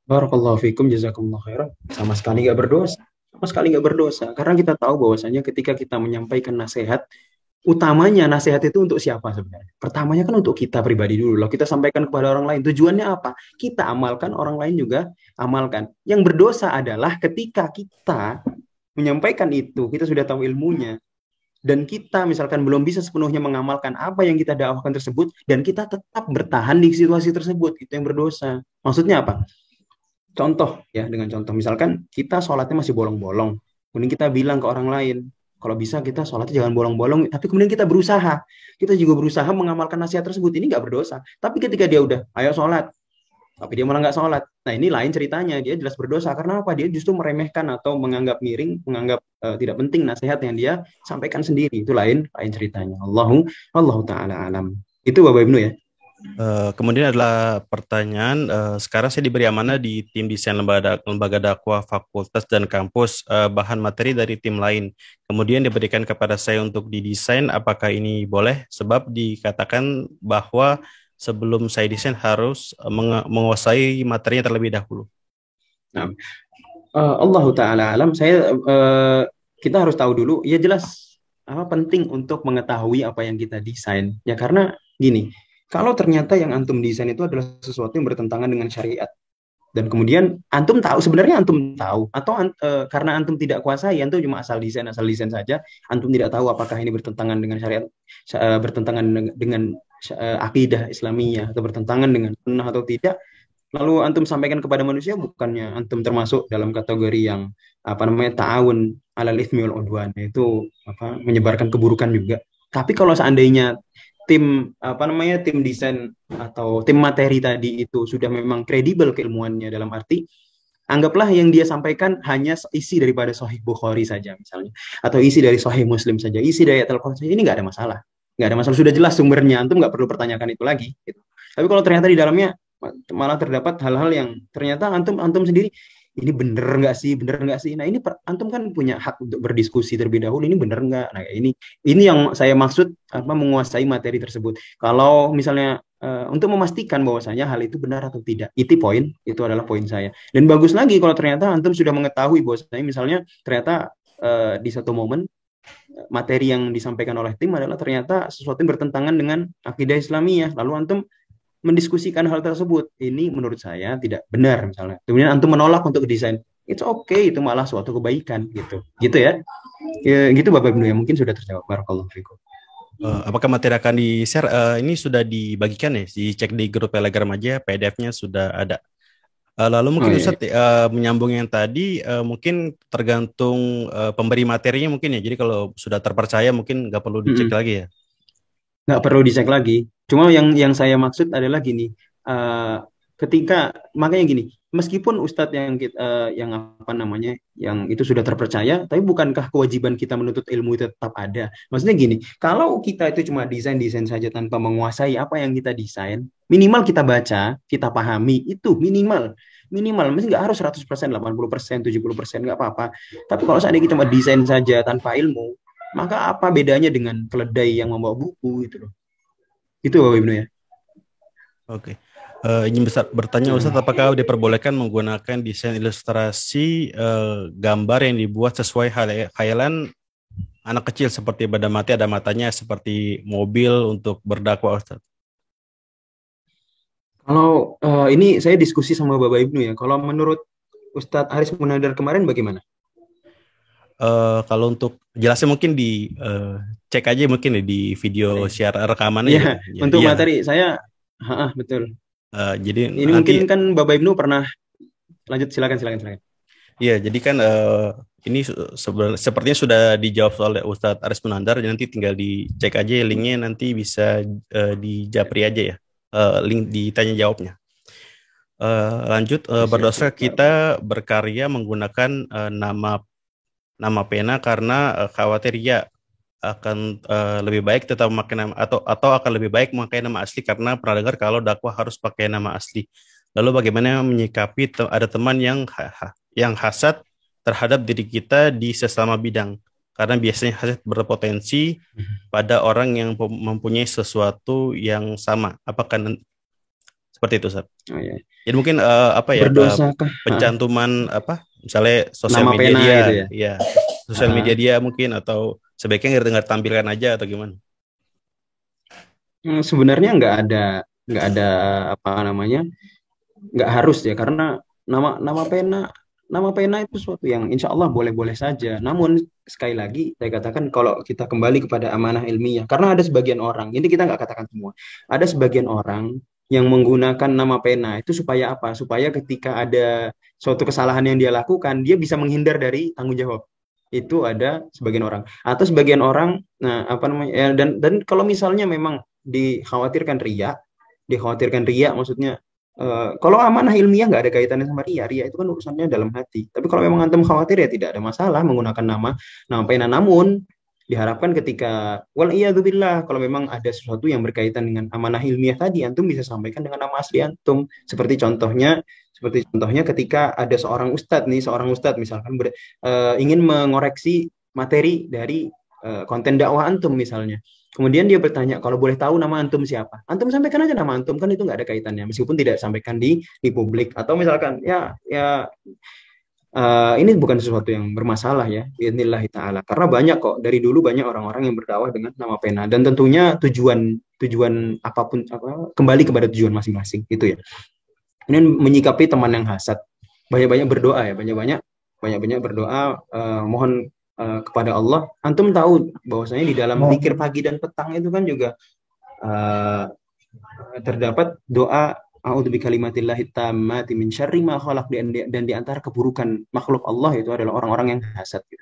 Barakallahu fikum, jazakumullah khairan. Sama sekali nggak berdosa. Karena kita tahu bahwasanya ketika kita menyampaikan nasihat utamanya nasihat itu untuk siapa sebenarnya? Pertamanya kan untuk kita pribadi dulu. Lalu kita sampaikan kepada orang lain. Tujuannya apa? Kita amalkan, orang lain juga amalkan. Yang berdosa adalah ketika kita menyampaikan itu, kita sudah tahu ilmunya, dan kita misalkan belum bisa sepenuhnya mengamalkan apa yang kita dakwahkan tersebut, dan kita tetap bertahan di situasi tersebut, itu yang berdosa. Maksudnya apa? Contoh ya, dengan contoh misalkan kita sholatnya masih bolong-bolong, kemudian kita bilang ke orang lain, kalau bisa kita sholatnya jangan bolong-bolong, tapi kemudian kita juga berusaha mengamalkan nasihat tersebut, ini nggak berdosa. Tapi ketika dia udah, ayo sholat, tapi dia malah nggak sholat, nah ini lain ceritanya, dia jelas berdosa. Karena apa? Dia justru meremehkan atau menganggap miring, menganggap tidak penting nasihat yang dia sampaikan sendiri, itu lain ceritanya. Allahu taala alam. Itu Bapak Ibnu ya. Kemudian adalah pertanyaan, sekarang saya diberi amanah di tim desain lembaga dakwah fakultas dan kampus, bahan materi dari tim lain. Kemudian diberikan kepada saya untuk didesain, apakah ini boleh? Sebab dikatakan bahwa sebelum saya desain harus menguasai materinya terlebih dahulu. Nah, Allahu taala alam. Kita harus tahu dulu, ya jelas apa penting untuk mengetahui apa yang kita desain. Ya karena gini, kalau ternyata yang antum desain itu adalah sesuatu yang bertentangan dengan syariat, dan kemudian antum tahu, atau karena antum tidak kuasai, antum cuma asal desain saja, antum tidak tahu apakah ini bertentangan dengan syariat, bertentangan dengan akidah Islamiyah, atau bertentangan dengan sunnah atau tidak, lalu antum sampaikan kepada manusia, bukannya antum termasuk dalam kategori yang apa namanya ta'awun alal itsmi wal udwan, itu apa, menyebarkan keburukan juga. Tapi kalau seandainya tim desain atau tim materi tadi itu sudah memang kredibel keilmuannya, dalam arti anggaplah yang dia sampaikan hanya isi daripada Sahih Bukhari saja misalnya, atau isi dari Sahih Muslim saja, isi dari Al-Qur'an saja, ini nggak ada masalah, sudah jelas sumbernya, antum nggak perlu pertanyakan itu lagi gitu. Tapi kalau ternyata di dalamnya malah terdapat hal-hal yang ternyata antum sendiri, ini bener nggak sih, nah ini antum kan punya hak untuk berdiskusi terlebih dahulu, ini bener nggak. Nah ini yang saya maksud apa, menguasai materi tersebut. Kalau misalnya untuk memastikan bahwasanya hal itu benar atau tidak, itu adalah poin saya. Dan bagus lagi kalau ternyata antum sudah mengetahui bahwasanya misalnya ternyata di satu momen materi yang disampaikan oleh tim adalah ternyata sesuatu yang bertentangan dengan akidah Islamiyah, lalu antum mendiskusikan hal tersebut, ini menurut saya tidak benar misalnya, kemudian antum menolak untuk desain, it's okay, itu malah suatu kebaikan gitu ya, gitu Bapak Ibnu ya, mungkin sudah terjawab. Barakallahu fikum. Apakah materi akan di-share? Ini sudah dibagikan ya, dicek di grup Telegram aja, PDF-nya sudah ada. Lalu mungkin Ustadz menyambung yang tadi, mungkin tergantung pemberi materinya mungkin ya. Jadi kalau sudah terpercaya mungkin nggak perlu dicek lagi ya. Nggak perlu dicek lagi. Cuma yang saya maksud adalah gini, makanya gini, meskipun Ustadz yang apa namanya, yang itu sudah terpercaya, tapi bukankah kewajiban kita menuntut ilmu itu tetap ada? Maksudnya gini, kalau kita itu cuma desain saja tanpa menguasai apa yang kita desain, minimal kita baca, kita pahami, itu minimal, mesti nggak harus 100%, 80%, 70%, nggak apa-apa. Tapi kalau seandainya kita cuma desain saja tanpa ilmu, maka apa bedanya dengan keledai yang membawa buku gitu loh. Itu Bapak Ibnu ya. Oke. Ingin bertanya Ustadz, apakah diperbolehkan menggunakan desain ilustrasi gambar yang dibuat sesuai khayalan anak kecil, seperti benda mati ada matanya, seperti mobil untuk berdakwah Ustadz? Kalau ini saya diskusi sama Bapak Ibnu ya. Kalau menurut Ustadz Aris Munandar kemarin bagaimana? Kalau untuk jelasnya mungkin di cek aja mungkin di video share rekamannya. Ya, untuk materi saya, betul. Jadi ini nanti, mungkin kan Bapak Ibnu pernah, lanjut silakan. Iya, jadi kan ini sepertinya sudah dijawab oleh Ustadz Aris Munandar. Nanti tinggal dicek aja linknya, nanti bisa di japri aja ya, link ditanya jawabnya. Lanjut, berdosa kita berkarya menggunakan nama pena karena khawatir ya akan lebih baik tetap memakai nama, atau akan lebih baik memakai nama asli, karena pernah dengar kalau dakwah harus pakai nama asli. Lalu bagaimana menyikapi ada teman yang hasad terhadap diri kita di sesama bidang, karena biasanya hasad berpotensi pada orang yang mempunyai sesuatu yang sama. Apakah seperti itu, Ustaz? Jadi mungkin pencantuman misalnya sosial media dia, gitu ya? Ya, sosial media dia mungkin, atau sebaiknya nggak tampilkan aja atau gimana? Sebenarnya nggak ada apa namanya, nggak harus ya, karena nama nama pena itu sesuatu yang insya Allah boleh-boleh saja. Namun sekali lagi saya katakan, kalau kita kembali kepada amanah ilmiah, karena ada sebagian orang, ini kita nggak katakan semua, ada sebagian orang yang menggunakan nama pena itu supaya apa? Supaya ketika ada suatu kesalahan yang dia lakukan, dia bisa menghindar dari tanggung jawab. Itu ada sebagian orang. Atau sebagian orang, nah apa namanya? Ya, dan kalau misalnya memang dikhawatirkan ria maksudnya, kalau amanah ilmiah nggak ada kaitannya sama ria. Ria itu kan urusannya dalam hati. Tapi kalau memang antum khawatir, ya tidak ada masalah menggunakan nama pena. Namun diharapkan ketika wal billah, kalau memang ada sesuatu yang berkaitan dengan amanah ilmiah tadi, antum bisa sampaikan dengan nama asli antum. Seperti contohnya ketika ada seorang ustadz misalkan ingin mengoreksi materi dari konten dakwah antum misalnya. Kemudian dia bertanya, kalau boleh tahu nama antum siapa? Antum sampaikan aja nama antum, kan itu nggak ada kaitannya, meskipun tidak sampaikan di publik. Atau misalkan, ini bukan sesuatu yang bermasalah ya, biidznillah ta'ala. Karena banyak kok, dari dulu banyak orang-orang yang berdakwah dengan nama pena. Dan tentunya tujuan apapun, kembali kepada tujuan masing-masing, gitu ya. Ini menyikapi teman yang hasad. Banyak-banyak berdoa ya, banyak-banyak berdoa, mohon kepada Allah. Antum tahu bahwasanya di dalam zikir pagi dan petang itu kan juga uh, terdapat doa a'udzu bikalimatillahi tammati min syarri ma khalaq, dan di antara keburukan makhluk Allah itu adalah orang-orang yang hasad gitu.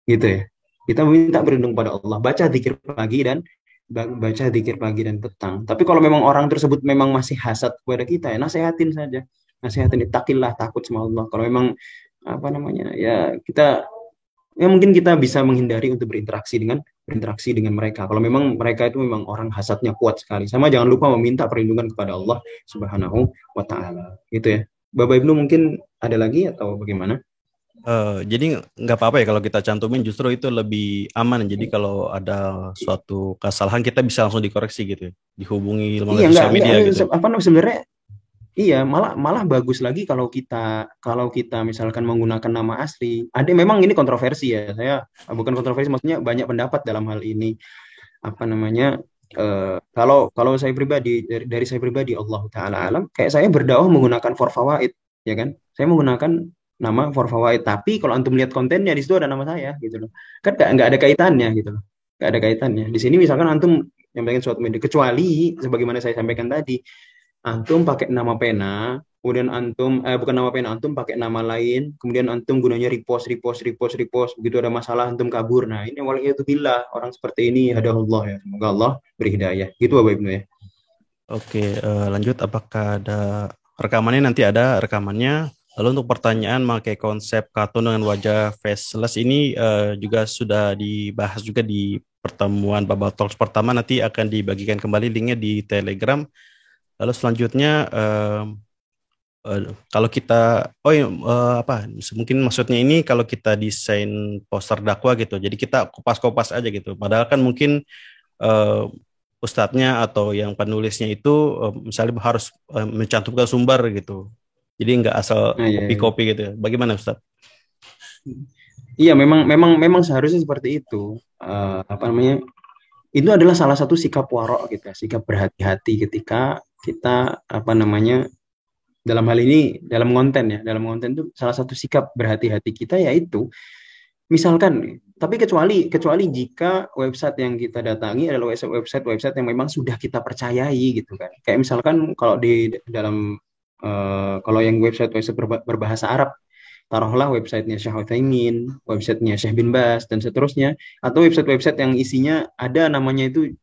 Gitu ya. Kita meminta berlindung pada Allah, baca zikir pagi dan petang. Tapi kalau memang orang tersebut memang masih hasad kepada kita, ya nasihatin saja. Nasihatin, takillah, takut sama Allah. Kalau memang apa namanya, ya mungkin kita bisa menghindari untuk berinteraksi dengan mereka. Kalau memang mereka itu memang orang hasadnya kuat sekali. Sama jangan lupa meminta perlindungan kepada Allah Subhanahu wa taala. Gitu ya. Bapak Ibnu mungkin ada lagi atau bagaimana? Jadi nggak apa-apa ya kalau kita cantumin, justru itu lebih aman. Jadi kalau ada suatu kesalahan kita bisa langsung dikoreksi gitu ya. Dihubungi melalui sosial media gitu. Apa namanya sebenarnya. Iya, malah bagus lagi kalau kita misalkan menggunakan nama asli. Ada memang ini kontroversi ya. Saya bukan kontroversi, maksudnya banyak pendapat dalam hal ini. Apa namanya? Kalau saya pribadi, dari saya pribadi, Allah taala alam, kayak saya berdakwah menggunakan for fawaid, ya kan? Saya menggunakan nama for fawaid, tapi kalau antum lihat kontennya di situ ada nama saya gitu loh. Kan nggak ada kaitannya gitu loh. Nggak ada kaitannya. Di sini misalkan antum menyampaikan suatu media, kecuali sebagaimana saya sampaikan tadi, antum pakai nama pena, kemudian antum bukan nama pena, antum pakai nama lain, kemudian antum gunanya repost, begitu ada masalah antum kabur. Nah, ini waliyatubillah, orang seperti ini hadahullah ya. Semoga Allah beri hidayah. Gitu Bapak Ibnu ya. Oke, lanjut. Apakah ada rekamannya? Nanti ada rekamannya. Lalu untuk pertanyaan memakai konsep kartun dengan wajah faceless ini juga sudah dibahas juga di pertemuan Bubble Talks pertama. Nanti akan dibagikan kembali linknya di Telegram. Lalu selanjutnya kalau kita mungkin maksudnya ini kalau kita desain poster dakwah gitu, jadi kita kopas-kopas aja gitu. Padahal kan mungkin ustadznya atau yang penulisnya itu misalnya harus mencantumkan sumber gitu. Jadi nggak asal copy-copy gitu. Bagaimana Ustadz? Iya, memang seharusnya seperti itu. Apa namanya? Itu adalah salah satu sikap warok kita, sikap berhati-hati ketika kita apa namanya, dalam hal ini dalam konten itu salah satu sikap berhati-hati kita, yaitu misalkan, tapi kecuali jika website yang kita datangi adalah website yang memang sudah kita percayai gitu kan. Kayak misalkan kalau di dalam kalau yang website berbahasa Arab, taruhlah websitenya Syekh Utsaimin, websitenya Syekh bin Bas dan seterusnya, atau website yang isinya ada namanya itu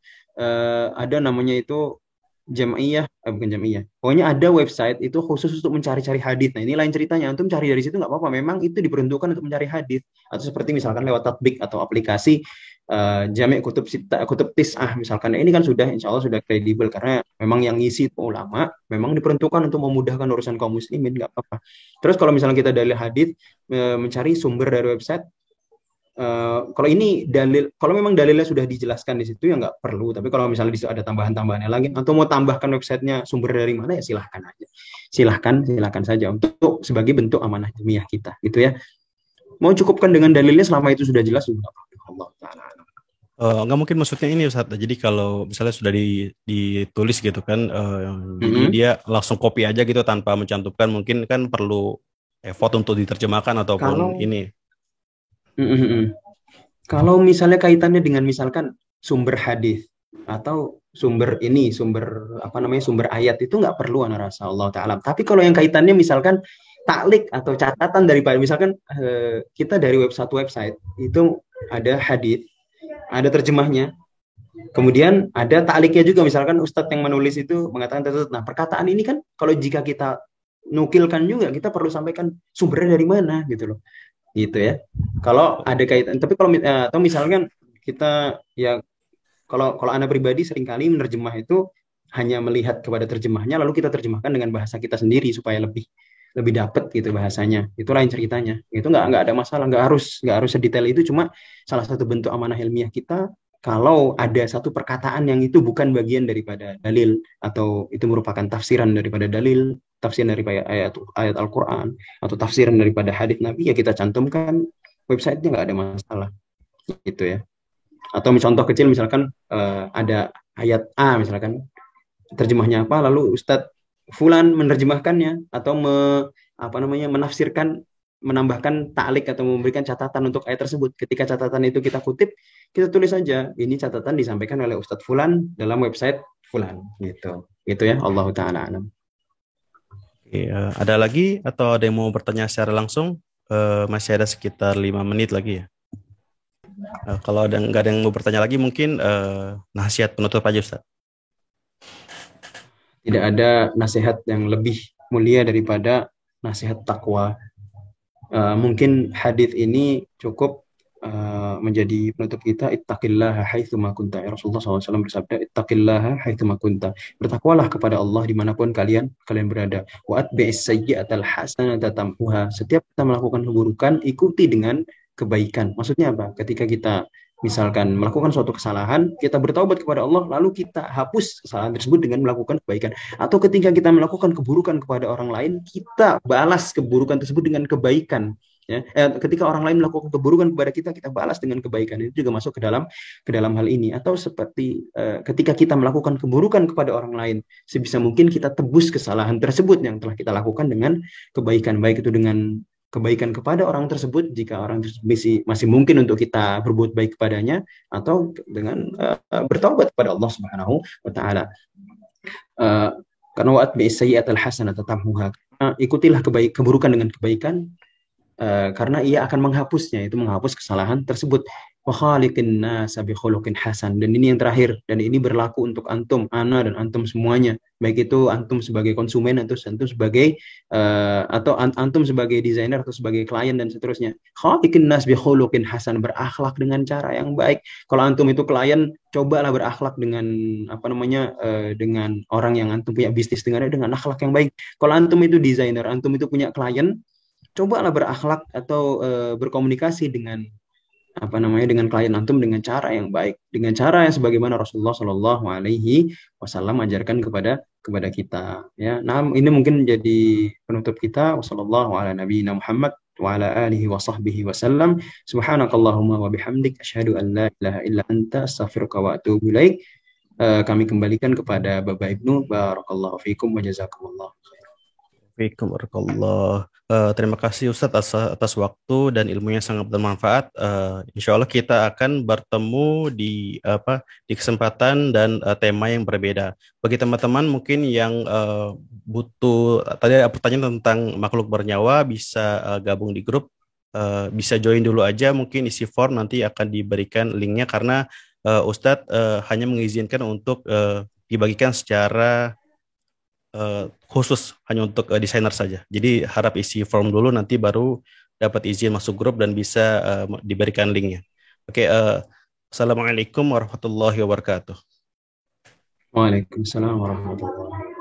Jam'iyah, bukan Jam'iyah. Pokoknya ada website itu khusus untuk mencari-cari hadis. Nah, ini lain ceritanya. Antum cari dari situ nggak apa-apa. Memang itu diperuntukkan untuk mencari hadis. Atau seperti misalkan lewat Tatbik atau aplikasi Jami' Kutub Tis'ah misalkan. Nah, ini kan insya Allah sudah kredibel karena memang yang ngisi itu ulama, memang diperuntukkan untuk memudahkan urusan kaum muslimin, nggak apa-apa. Terus kalau misalnya kita dalil hadis, mencari sumber dari website, kalau ini kalau memang dalilnya sudah dijelaskan di situ ya nggak perlu. Tapi kalau misalnya di situ ada tambahan-tambahannya lagi, atau mau tambahkan websitenya sumber dari mana, ya silahkan aja, silahkan saja untuk sebagai bentuk amanah ilmiah kita, gitu ya. Mau cukupkan dengan dalilnya selama itu sudah jelas juga. Allah taala. Nggak mungkin maksudnya ini Ustaz. Jadi kalau misalnya sudah ditulis gitu kan, jadi Mm-mm. dia langsung copy aja gitu tanpa mencantumkan, mungkin kan perlu effort untuk diterjemahkan ataupun Kalau ini. mm-mm. Kalau misalnya kaitannya dengan misalkan sumber hadis atau sumber apa namanya sumber ayat itu nggak perlu ana rasa Allah taala. Tapi kalau yang kaitannya misalkan taklik atau catatan daripada misalkan kita dari website itu ada hadis, ada terjemahnya, kemudian ada takliknya juga misalkan ustadz yang menulis itu mengatakan tersebut. Nah, perkataan ini kan kalau jika kita nukilkan juga kita perlu sampaikan sumbernya dari mana gitu loh. Gitu ya. Kalau ada kaitan, tapi kalau atau misalkan kita ya kalau kalau Anda pribadi seringkali menerjemah itu hanya melihat kepada terjemahnya lalu kita terjemahkan dengan bahasa kita sendiri supaya lebih lebih dapat gitu bahasanya. Itu lain ceritanya. Itu nggak ada masalah, nggak harus sedetail itu, cuma salah satu bentuk amanah ilmiah kita kalau ada satu perkataan yang itu bukan bagian daripada dalil atau itu merupakan tafsiran daripada dalil, tafsiran daripada ayat ayat Al-Qur'an atau tafsiran daripada hadis Nabi ya kita cantumkan websitenya nggak ada masalah gitu ya. Atau contoh kecil misalkan ada ayat A misalkan terjemahnya apa lalu Ustadz Fulan menerjemahkannya atau apa namanya menafsirkan menambahkan ta'lik atau memberikan catatan untuk ayat tersebut. Ketika catatan itu kita kutip, kita tulis saja ini catatan disampaikan oleh Ustadz Fulan dalam website Fulan gitu. Gitu ya. Allahu taala alam. Oke, ada lagi atau ada yang mau bertanya secara langsung? Masih ada sekitar 5 menit lagi ya. Kalau nggak ada yang mau bertanya lagi, mungkin nasihat penutup aja Ustaz. Tidak ada nasihat yang lebih mulia daripada nasihat takwa. Mungkin hadis ini cukup menjadi penutup kita. Ittaqillaha haitsuma kunta. Ya, Rasulullah SAW bersabda, Ittaqillaha haitsuma kunta. Bertakwalah kepada Allah dimanapun kalian berada. Wa atbi'is sayyi'atal hasanata tamhuha. Setiap kita melakukan keburukan, ikuti dengan kebaikan. Maksudnya apa? Ketika kita misalkan melakukan suatu kesalahan, kita bertaubat kepada Allah, lalu kita hapus kesalahan tersebut dengan melakukan kebaikan. Atau ketika kita melakukan keburukan kepada orang lain, kita balas keburukan tersebut dengan kebaikan. Ya, ketika orang lain melakukan keburukan kepada kita, kita balas dengan kebaikan. Itu juga masuk ke dalam hal ini. Atau seperti ketika kita melakukan keburukan kepada orang lain, sebisa mungkin kita tebus kesalahan tersebut yang telah kita lakukan dengan kebaikan, baik itu dengan kebaikan kepada orang tersebut jika orang tersebut masih mungkin untuk kita berbuat baik kepadanya, atau dengan bertaubat kepada Allah Subhanahu wa taala. Karena wa'at bi'isayyi'atal hasanata tamhuha. Ikutilah keburukan dengan kebaikan, karena ia akan menghapusnya, itu menghapus kesalahan tersebut. Wa khaliqin nasa bi khuluqin hasan. Dan ini yang terakhir, dan ini berlaku untuk antum, ana dan antum semuanya, baik itu antum sebagai konsumen atau antum sebagai antum sebagai desainer atau sebagai klien dan seterusnya. Khaliqin nas bi khuluqin hasan, berakhlak dengan cara yang baik. Kalau antum itu klien, cobalah berakhlak dengan apa namanya dengan orang yang antum punya bisnis dengan akhlak yang baik. Kalau antum itu desainer, antum itu punya klien, cobalah berakhlak atau berkomunikasi dengan apa namanya dengan klien antum dengan cara yang baik, dengan cara yang sebagaimana Rasulullah Shallallahu Alaihi Wasallam ajarkan kepada kita. Ya, nah ini mungkin jadi penutup kita. Wassallallahu ala nabiyina Muhammad wa ala alihi wa sahbihi wasallam. Subhanakallahumma wa bihamdik asyhadu an la ilaha illa anta astaghfiruka wa atubu ilaik. Kami kembalikan kepada Bapak Ibnu. Barakallahu fiikum wa jazakumullah. Waalaikumsalam. Terima kasih Ustadz atas waktu dan ilmunya sangat bermanfaat. Insya Allah kita akan bertemu di kesempatan dan tema yang berbeda. Bagi teman-teman mungkin yang butuh tadi ada pertanyaan tentang makhluk bernyawa, bisa gabung di grup, bisa join dulu aja. Mungkin isi form nanti akan diberikan linknya karena Ustadz hanya mengizinkan untuk dibagikan secara khusus hanya untuk desainer saja. Jadi harap isi form dulu, nanti baru dapat izin masuk grup dan bisa diberikan linknya. Oke, Assalamualaikum warahmatullahi wabarakatuh. Waalaikumsalam warahmatullahi wabarakatuh.